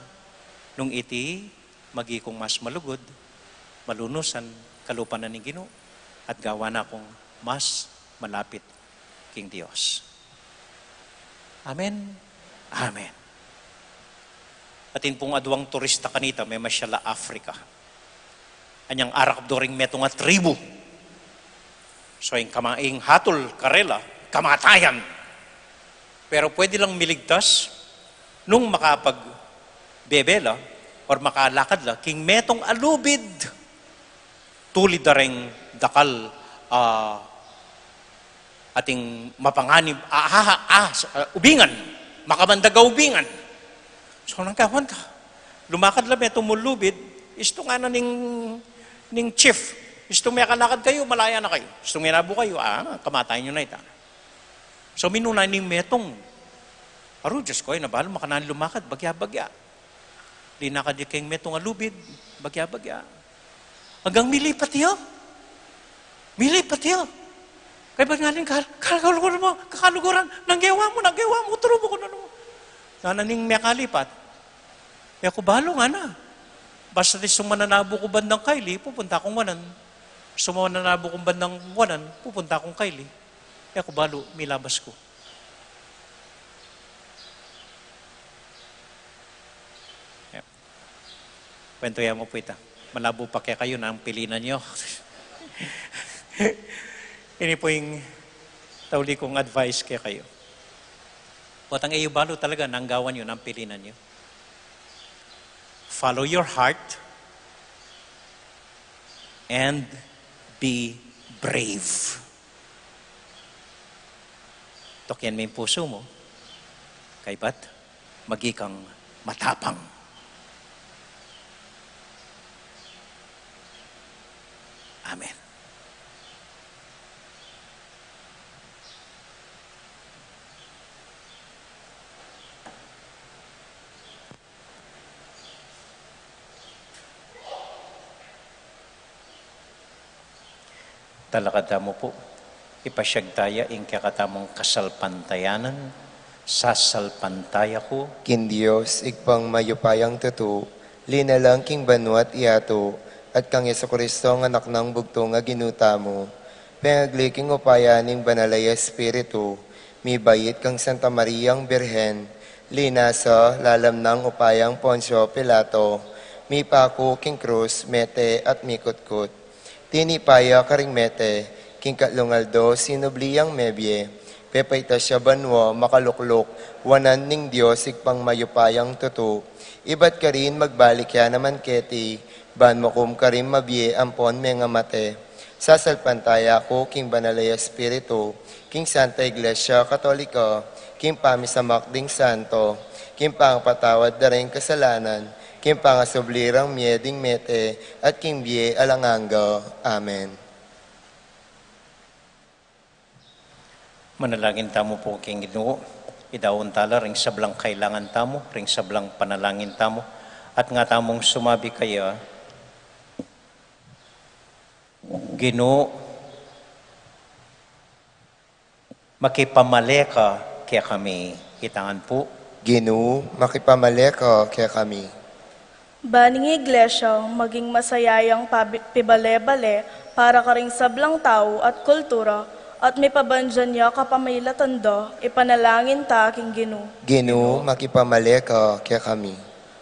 nung iti, magi kong mas malugod, malunusan, kalupan na ni Ginoo, at gawa na akong mas malapit king Diyos. Amen? Amen. Atin pong adwang turista kanita, may masyala Africa. Anyang arak doring meto nga tribu. So, yung hatol, karela, kamatayan. Pero pwede lang miligtas nung makapagbebela or makalakad la, king metong alubid. Tulid na rin dakal ating mapanganib, ubingan, makamandaga ubingan. So, nangkawan ka. Lumakad lang metong mulubid, isto nga na ning chief. Isto may kalakad kayo, malaya na kayo. Isto may nabo kayo, kamatayin nyo na ita. So, minunay ning metong. Aro, Diyos ko, nabalo, makanan lumakad, bagya-bagya. Di nakadiking metong alubid, bagya-bagya. Hanggang milipat yun. Milipat yun. Kaya ba nga rin, kakaluguran, nanggewa mo, turubo ko na naman. Nananing may kalipat. Kaya ko balo nga na. Basta sumananabo ko bandang kaili, pupunta akong wanan. Sumananabo ko bandang wanan, pupunta akong kaili. Kaya ko balo, milabas ko. Kwento yan mo po ita. Malabo pa kaya kayo na ang pilinan nyo. Ini po yung tauli kong advice kaya kayo. Watang iyo balo talaga nang gawan nyo ng pilinan nyo. Follow your heart and be brave. Tokyan mo yung puso mo, kay ba't magikang matapang. Amen. Talakada mo po, ipasyag taya ing kakatamong kasalpantayanan, sasalpantaya ko, Kin Diyos, ikpang mayupayang tutu, linalang king banwat iato, at kang Yesu Kristo ang anak ng bugto nga ginuta mo. Pengagliking upayaning banalay Espiritu, mi bayit kang Santa Mariang Birhen, linasa lalam ng upayang Poncio Pilato, mi paku king krus, mete at mikutkut. Tinipaya karing mete, king katlungaldo sinubliyang mebye, pepayta siya banwa, makaluklok, wanan ning Diyos, ikpang mayupayang tuto. Ibat ka rin magbalik ya naman keti, ban mo kum ka rin mabye ampon may nga mate. Sasalpantaya ko, king banalay espiritu, king Santa Iglesia Katolika, king pamisamak ding santo, king pangpatawad da rin kasalanan, king pangasublirang mieding mete, at king biye alanganga. Amen. Manalangin tamo po king Ginoo, idawon tala ring sablang kailangan tamo, ring sablang panalangin tamo, at nga tamong sumabi kaya, Ginoo, makipamaleka kaya kami itangan po. Ginoo, makipamaleka kaya kami. Baning iglesia, maging masayayang pibale-bale para karing sablang tao at kultura, at may pabandyan niya kapamilatanda, ipanalangin ta aking Ginoo. Ginoo, makipamaleka kaya kami.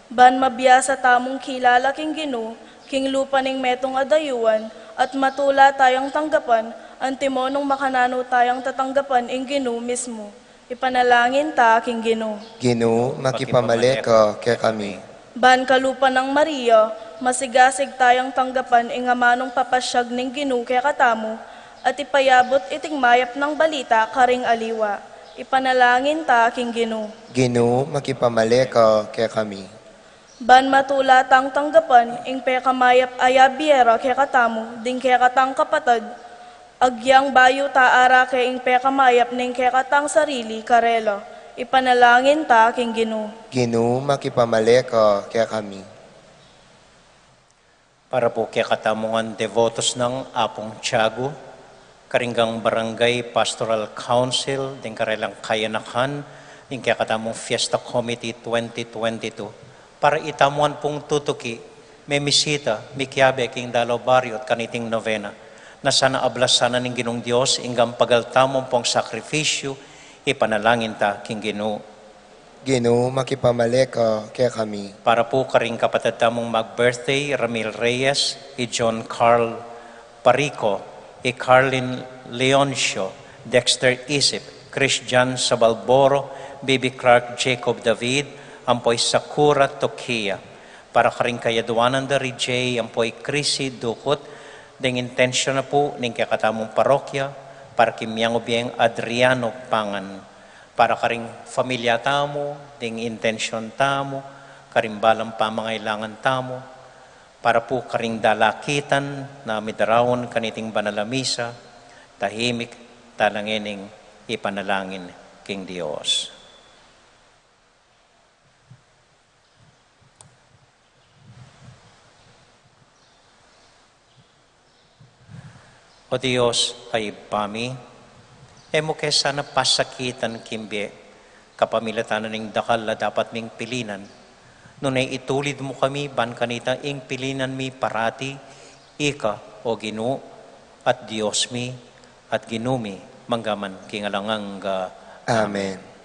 Ban mabiyasa tamong kilala king Ginoo, king lupa ning metong adayuan, at matula tayong tanggapan, antimonong makanano tayong tatanggapan ing Ginoo mismo. Ipanalangin ta aking Ginoo. Ginoo, makipamaleka kaya kami. Ban kalupa ng Maria, masigasig tayong tanggapan ing amanong papasyag ning Ginoo kaya katamo, at ipayabot iting mayap ng balita karing aliwa. Ipanalangin ta aking Ginoo. Ginoo, makipamaleka kaya kami. Ban matula tang tanggapan ing pekamayap ayabiera kaya katamo, ding kaya katang kapatad, agyang bayo taara kaya ing pekamayap ning kaya katang sarili karela. Ipanalangin ta aking Ginoo. Ginoo, makipamaleka kaya kami. Para po kaya katamungan devotos ng Apong Tiago, Karinggang Barangay Pastoral Council, din karelang kayanakan, din kaya katamong Fiesta Committee 2022, para itamuan pong tutuki, may misita, may kiyabe, king dalaw baryo at kaniting novena, na sana ablas sana ng Ginong Diyos, ingang pagaltamong pong sakripisyo, ipanalangin ta, king Ginoo. Ginoo, makipamaleka kaya kami. Para po karing kapatid tamong mag-birthday, Ramil Reyes, i John Carl Parico, i Carlin Leoncio, Dexter Isip, Christian Sabalboro, Baby Clark Jacob David, ampoy Sakura Tokia. Para karing kayaduanan da Rijay, ampoy Chrissy Dukot, ding intensyon na po ning kakatamong parokya, para kimyang ubiyeng Adriano Pangan. Para karing familia tamo, ding intensyon tamo, karimbalang pamangailangan tamo, para po karing dalakitan na midarawon kaniting banalamisa, tahimik talangining ipanalangin king Dios. O Diyos ay pami, emo kay sana pasakitan kimbe, kapamilatanan ng dakal na dapat ming pilinan, nunay itulid mo kami, ban kanita ing pilinan mi parati, ika o Ginoo, at Diyos mi, at Ginumi, manggaman kingalangang Amen.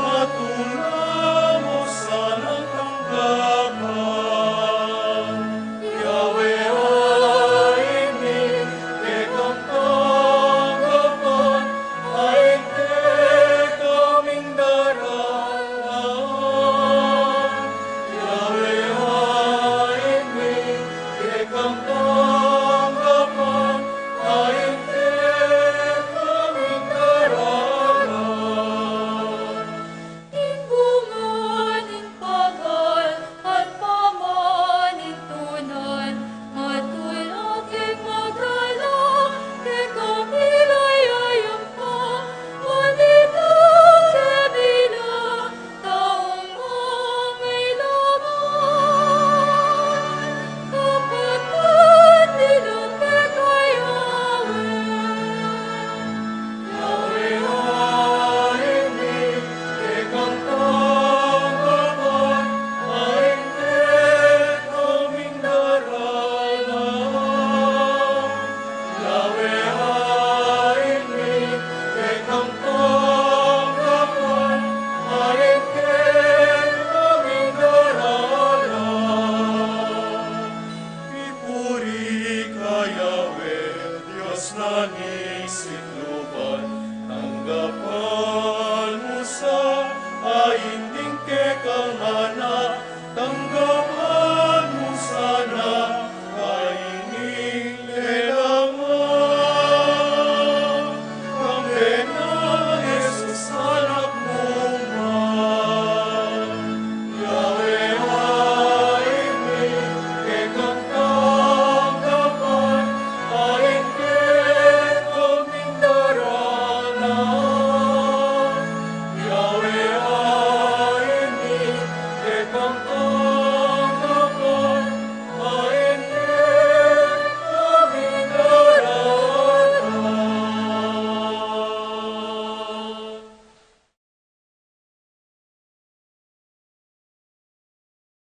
Matula mo sanang tanggapan.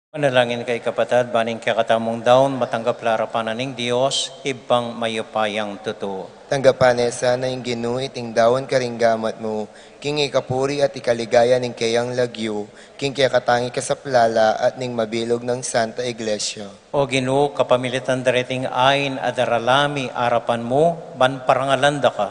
Manalangin kay kapatid, baning kakatamong daon, matanggap larapanan ng Diyos, ibang mayupayang totoo. Tanggapan sana yung ginuiting dawon karinggamat mo, king ikapuri at ikaligaya ning kayang lagyo, king kaya katangi ka sa plala at ning mabilog ng Santa Iglesia. O Ginoo, kapamilitan darating ayn adaralami arapan mo, ban parangalanda ka.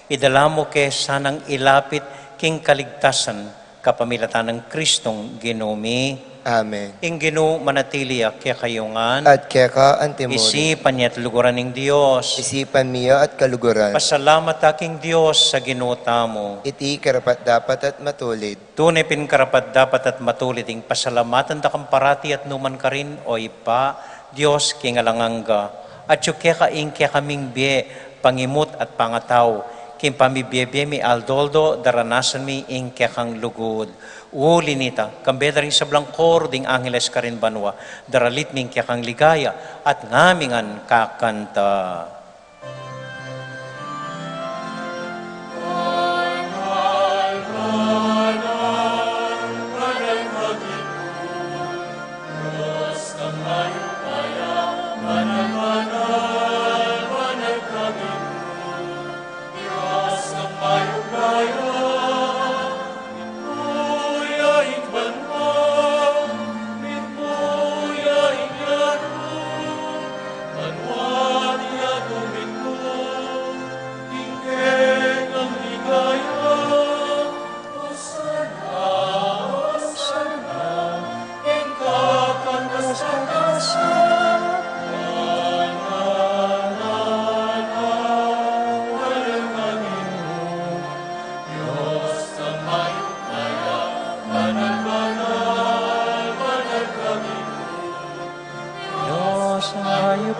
Idala mo ke sanang ilapit king kaligtasan, kapamilatan ng Kristong Ginoomi. Amen. Ing Ginoo manatili kaya kayungan, At kaya ka antimony, isipan niya at luguran ng Diyos. isipan miya at kaluguran, Pasalamat aking Diyos sa ginuta mo. iti karapat dapat at matulid. Tunay pinkarapat dapat at matulid ing pasalamatan da kang parati at numan ka rin o ipa, Diyos kingalanganga. At yuke ka ing kaya kaming biye, pangimut at pangataw, king pamibiyebye mi aldoldo, daranasan mi ing kaya kang lugod. Uli nita, kambeda rin sa blangkor, ding angeles ka rin banwa, daralit ming kaya kang ligaya, at ngamingan kakanta. Diyos ayo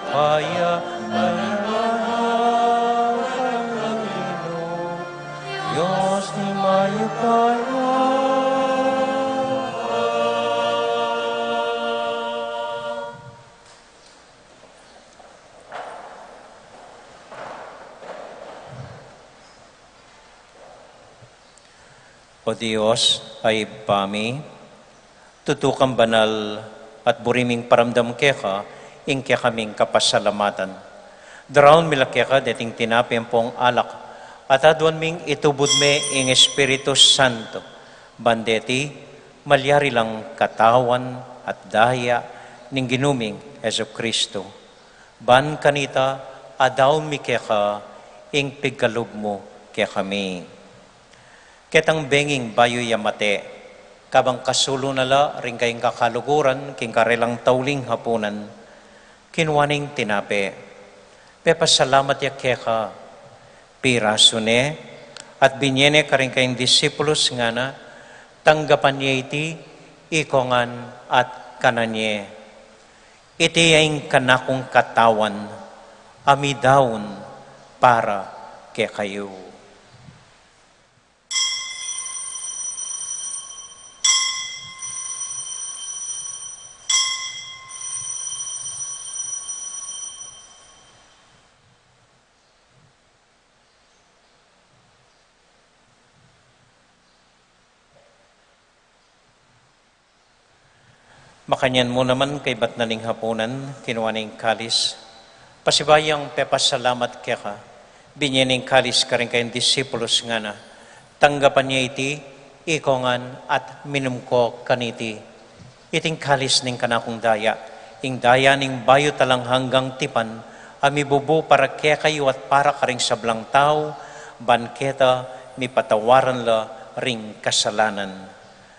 payo, Diyos ni mayo payo. O Diyos ay pami, tutukang banal at buriming paramdam keka, ing kaya kaming kapasalamatan. Daraon milakeka dating tinapim pong alak, at adwan ming itubod me ing Espiritu Santo. Bandeti, malyari lang katawan at daya ning ginuming Heso Kristo. Ban kanita, adaw mi keka, ing pigkalog mo kaya kami. Ketang benging bayo yamate, kabang kasulo nala ring kayong kakaluguran, king karelang tauling hapunan, kinwaning tinape. Pepasalamat ya keka, pirasune, at binyene ka rin kayong disipulos nga na, tanggapan niya iti, ikongan at kananye. Iti yung kanakong katawan, amidaon para kay kayo. Makanyan mo naman kay batnaling hapunan, kinuha ng kalis. Pasibayang pepasalamat kaya ka, binyaning kalis ka rin kayong disipulos nga na, tanggapan niya iti, ikongan at minum ko kaniti. Iting kalis ning kanakong daya, ing daya ning bayo talang hanggang tipan, amibubo para kaya kayo at para ka ring sablang tao, banketa, mi patawaran la ring kasalanan.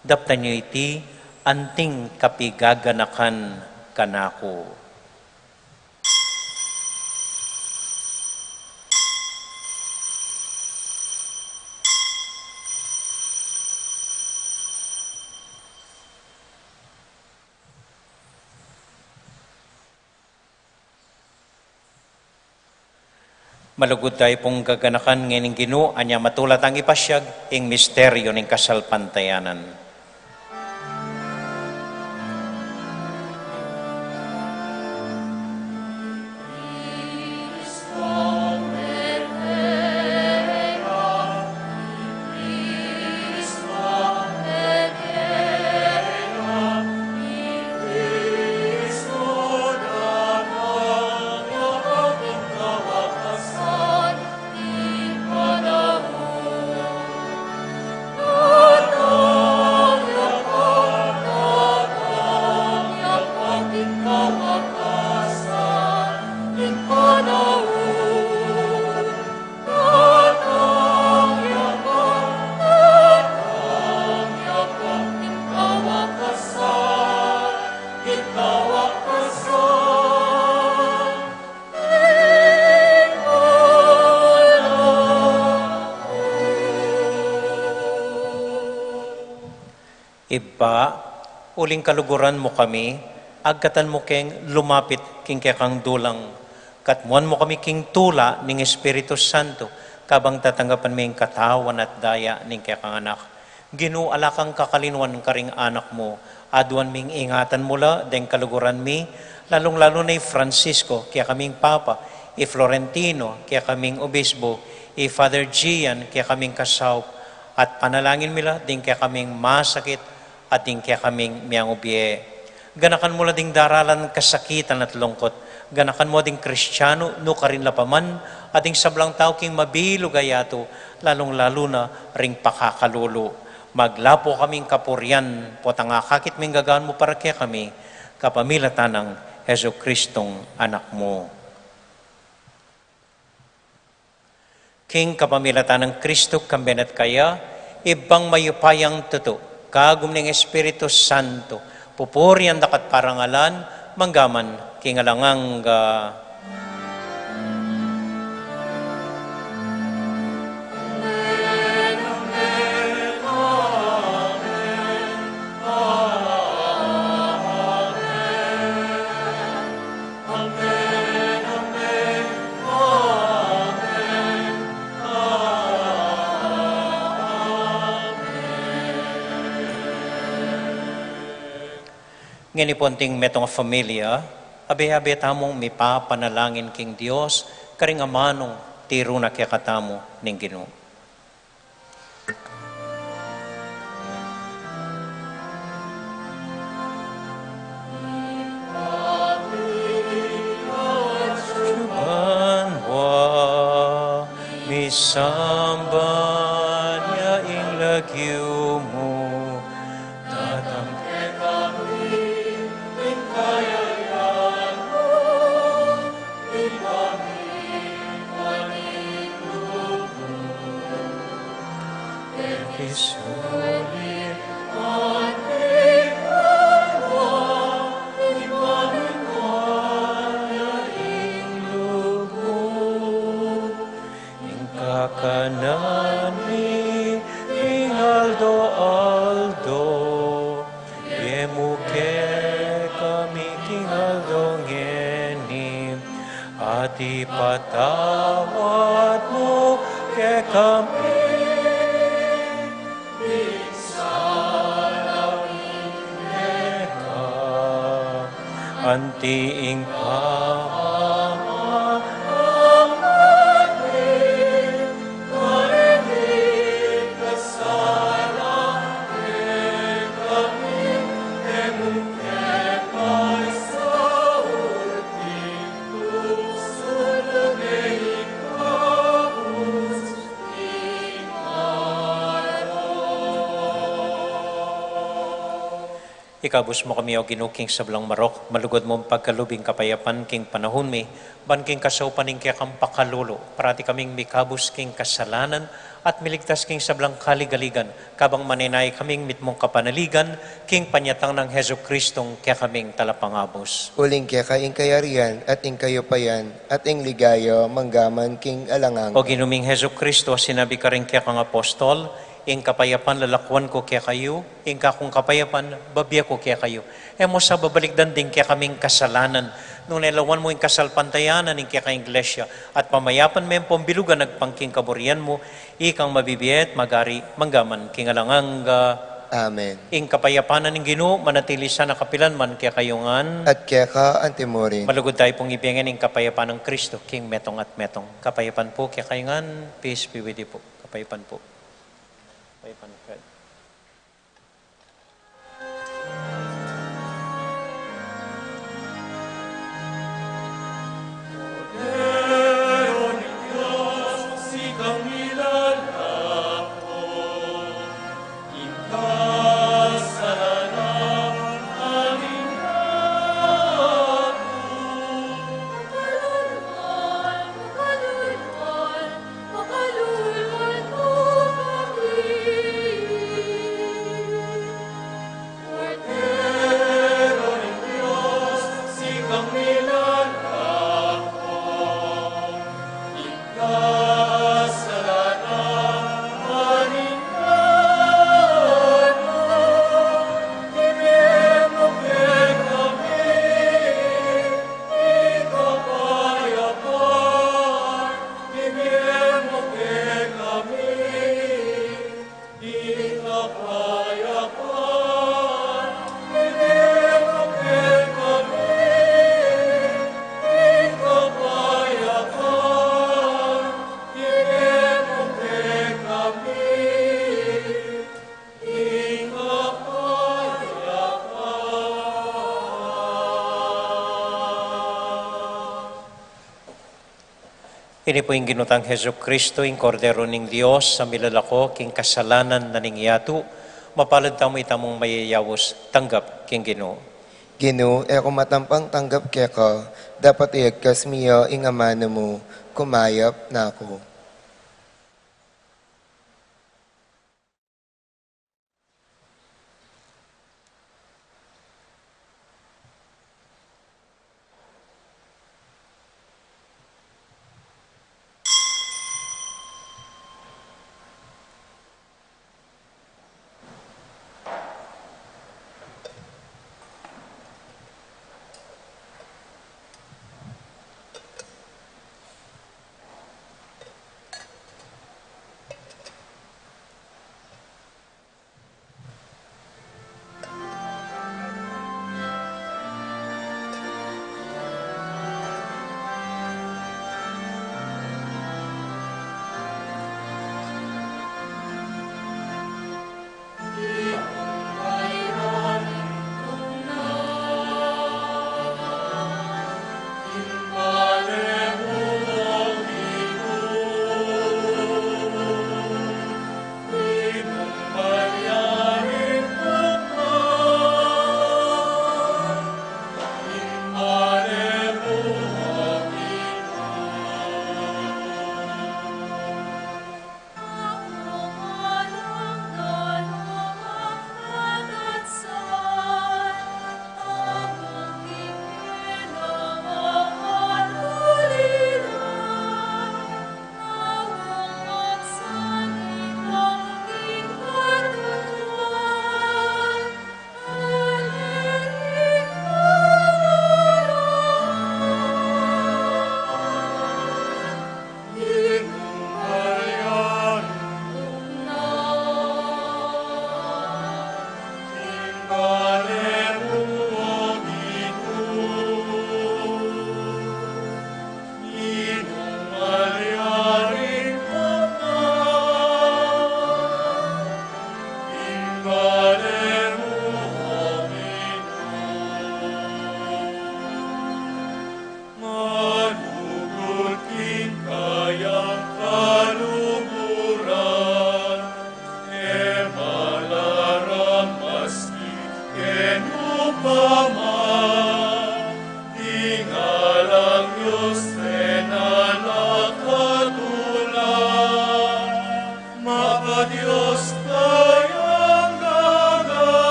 Daptan niyo iti, anting kapigaganakan kanako. Malugod tayo pong gaganakan ngayon Ginoo, anya matulat ang ipasyag, ing misteryo ng kasalpantayanan. Iba, uling kaluguran mo kami, agkatan mo keng lumapit king kang dulang. Katmuan mo kami king tula ning Espiritu Santo, kabang tatanggapan mo yung katawan at daya ning kang anak. Ginoo alakang kakalinuan karing anak mo, aduan ming ingatan mula, deng kaluguran mi, lalong-lalo na Francisco, kaya kaming Papa, Florentino, kaya kaming Obispo, Father Gian, kaya kaming kasaw, at panalangin mila, ding kaya kaming masakit, at ding kaya kaming miyang ubye. Ganakan mo ding daralan kasakitan at lungkot. Ganakan mo ding Kristiyano, no ka rin lapaman, at ding sablang tao king mabilo gayato, lalong-lalo na ring pakakalulo. Maglapo kaming kapuryan, potang akakit ming gagaan mo para kaya kami, kapamilatan ng Heso Kristong anak mo. King kapamilatan ng Kristo, kambenat kaya, ibang mayupayang tuto, kagum ng Espiritu Santo, pupurian dakat parangalan, manggaman, kingalangang nginiponting metong familia, abe-abe tamong mipapanalangin king Dios, karing amanong tiro na kaya katamo ning Ginoo. Banwa, misamban ya ing lagyo mo, kanan ni Aldo, yemuke kami king Aldo ngeni, at ipatawad mo ke kami. Antiing ikabus mo kami o ginuking sablang marok, malugod mo pagkalubing kapayapan king panahon mi, ban king kasaupan king kaya kang pakalulo, parati kaming mikabus king kasalanan, at miligtas king sablang kaligaligan, kabang maninay kaming mitmong kapanaligan, king panyatang ng Heso Kristong kaya kaming talapangabos. Uling kaya kaing kayarian at ing kayo payan at ing ligayo manggaman king alangang. O ginuming Heso Kristo, sinabi ka rin kaya kang apostol, ing kapayapan lalakwan ko kaya kayo, ing kakong kapayapan babya ko kaya kayo. E mo sa babalikdan din kaya kaming kasalanan, nung nailawan mo yung kasalpantayanan ng kaya iglesia, at pamayapan mo yung pambilugan nagpangking kaburian mo, ikang mabibiyet, magari, manggaman, kingalangang Amen. ing kapayapanan ng Ginoo manatili sa nakapilan man kaya kayungan. At kaya ka antimorin. Malugod tayo pong ibigyan ng kapayapaan ng Kristo, King Metong at Metong. Kapayapaan po, kaya kayungan, peace be with you po. Kapayapaan po. Kapayapaan po. Ini po yung ginutang Heso Kristo, yung kordero ng Diyos, sa milalako, king kasalanan na ningyatu, mapalad tamo itamong mayayawos, tanggap king Ginoo. Ginoo, kung matampang tanggap kaya ka, dapat iagkas miya ing amana mo, kumayap na ako.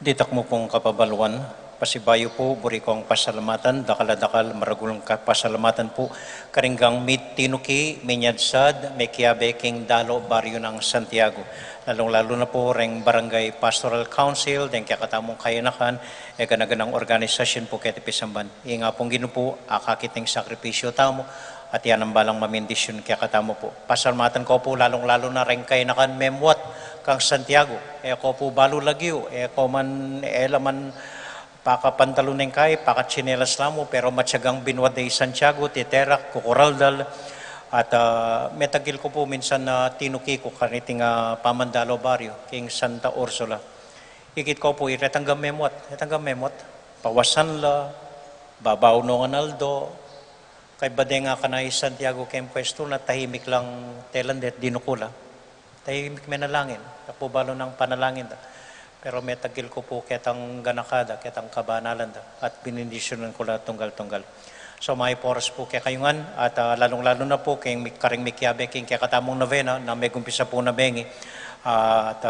Ditak mo pong kapabaluan, pasibayo po, buri ko ang pasalamatan, dakala-dakal, maragulang pasalamatan po, karinggang mit tinuki, minyadsad, may kiabe, king dalo, baryo ng Santiago. Lalong-lalo na po, reng Barangay Pastoral Council, den kaya katamong kayanakan, ganaganang organisasyon po kaya tipisamban. Nga pong ginupo, akakiting sakripisyo tamo, at yan ang balang mamindisyon kaya katamo po. Pasalamatan ko po, lalong-lalo na reng kayanakan, memwat, kang Santiago, ko po balo lagyo, ko man elaman pakapantalunin kay, pakatsinelas lamo, pero matyagang binwad day Santiago, titerak, kukuraldal, at metagil ko po minsan na tinuki ko kaniting pamandalo baryo, king Santa Ursula. Ikit ko po, iretanggam memot, pawasan la, babaw no Analdo, kay bade nga kanay Santiago kem pwesto na tahimik lang telandet dinukula. Tahimik manalangin, kapubalo ng panalangin da. Pero may tagil ko po ketang ganakada, ketang kabanalan da, at binindisyonan ko lahat tunggal-tunggal. So may poras po kaya kayungan, at lalong-lalo na po kay karing mikiabe, king kaya katamong novena, na may gumpisa po na bengi, at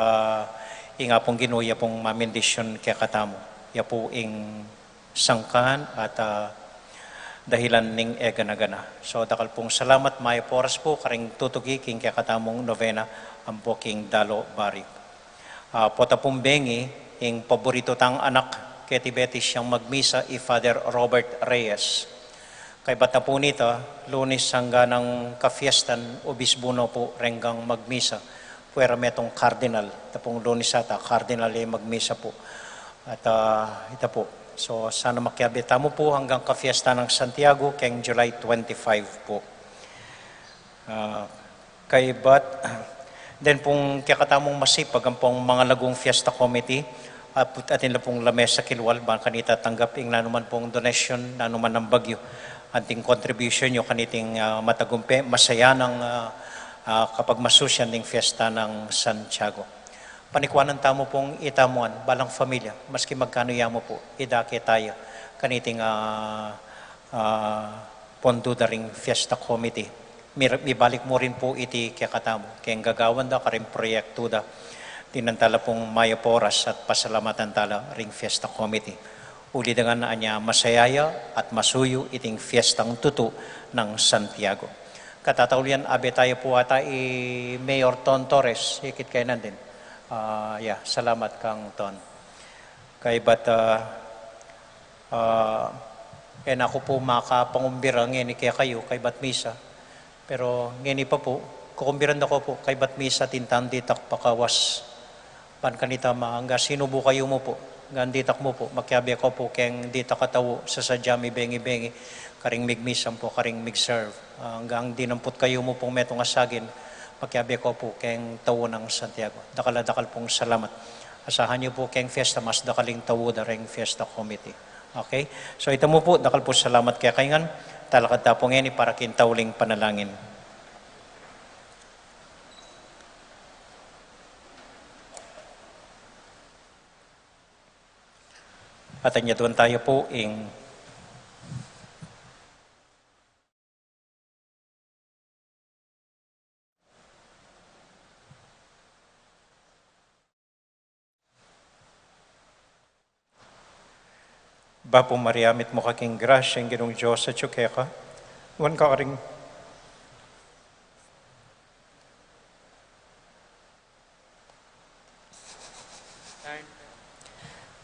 inga pong ginuya pong mamindisyon kaya katamo. Ya po ing sangkahan, at dahilan ning gana-gana. So dakal pong salamat, may poras po, karing tutugi, king kaya katamong novena, ang poking dalo bari. Pota pong bengi, yung paborito tang anak, kaya tibetis siyang magmisa, Father Robert Reyes. Kay bata po nito, Lunes hanggang ng kafiestan, obisbuno po renggang magmisa. Puwera metong cardinal, tapong Lunes ata, cardinal ay magmisa po. At ito po. So sana makiabita mo po hanggang kafiesta ng Santiago, kayong July 25 po. Kay then pong kakatamong masipag ang pong mga lagong fiesta committee at atin na pong lamesa kilwal ba kanita tanggap ing nanuman pong donation nanuman ng bagyo anting contribution nyo kaniting matagumpe masaya ng kapag masusyan ng fiesta ng Santiago. Panikwanan tamo pong itamuan balang familia maski magkano yamo po idake tayo kaniting pondo daring fiesta committee. Ibalik mo rin po iti kaya katamo. Kaya gagawan da karing proyekto da. Tinantala pong Mayo Poras at pasalamatan tala ring Fiesta Committee. Uli dengan na anya masayaya at masuyo iting fiestang tutu ng Santiago. Katataulian abe tayo po ata Mayor Ton Torres. Hikit kayo nandin. Salamat kang Ton. Kay bat ako po makapangumbira ngayon kaya kayo kay bat misa. Pero ngayon pa po, kukumbiran na ko po, kay ba't misa tintan ditak pakawas. Pan kanita maangga, sinubo kayo mo po, gan ditak mo po, makiabi ko po, keng ditak katawo, sa sadyami bengi-bengi, karing migmisam po, karing mig-serve. Hanggang dinampot kayo mo pong metong asagin, makiabi ko po, keng tawo ng Santiago. Dakala-dakal pong salamat. Asahan niyo po, keng fiesta, mas dakaling tawo da ring fiesta committee. Okay? So ito mo po, dakal po salamat kaya kaingan. Talakad ta po ngayon para kintauling panalangin. At anyatuan tayo po ing Bapo Mariamit mo kaking grasya, ang ginong Diyos sa tsukeka. Huwag ka ring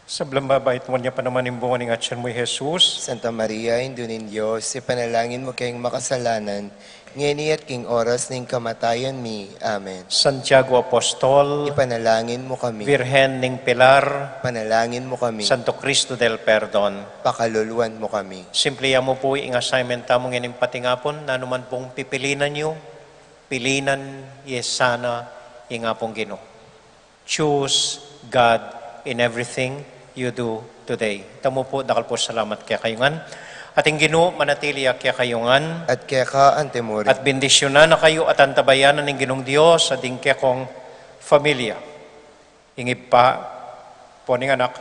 sa blambabait mo niya pa naman imbungan ng atyan mo, Jesus. Santa Maria, Indunin Diyos, ipanalangin mo kayong makasalanan, ngeni at king oras ng kamatayan mi. Amen. Santiago Apostol, Ipanalangin mo kami. Virgen ning Pilar, Panalangin mo kami. Santo Cristo del Perdon. Pakaluluan mo kami. Simpliya mo po yung assignment tamong ining patingapon, na naman pong pipilinan nyo, pilinan yes sana yung pong Ginoo. Choose God in everything you do today. Tamo po, dakal po salamat kaya kayungan. Ating Ginoo, manatili kaya kayungan. At kaya ka, Antemori. At bendisyonan na kayo at antabayanan ng Ginong Diyos at din kaya kong familia. Ingib pa, poning anak,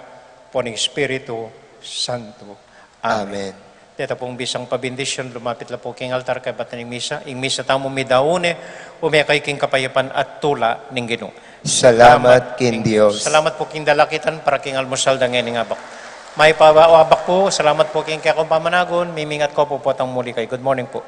poning Espiritu Santo. Amen. Amen. Dito pong bisang pabindisyon, lumapit la po king altar kay batan ng misa. Ing misa tamo midaune, umekay king kapayapan at tula ng Ginoo. Salamat kin Dios. Salamat po king dalakitan para king almusal da ngayon abak. May pawabak po, salamat po king kaya kong pamanagon, mimingat ko po potang muli kay. Good morning po.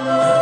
Love.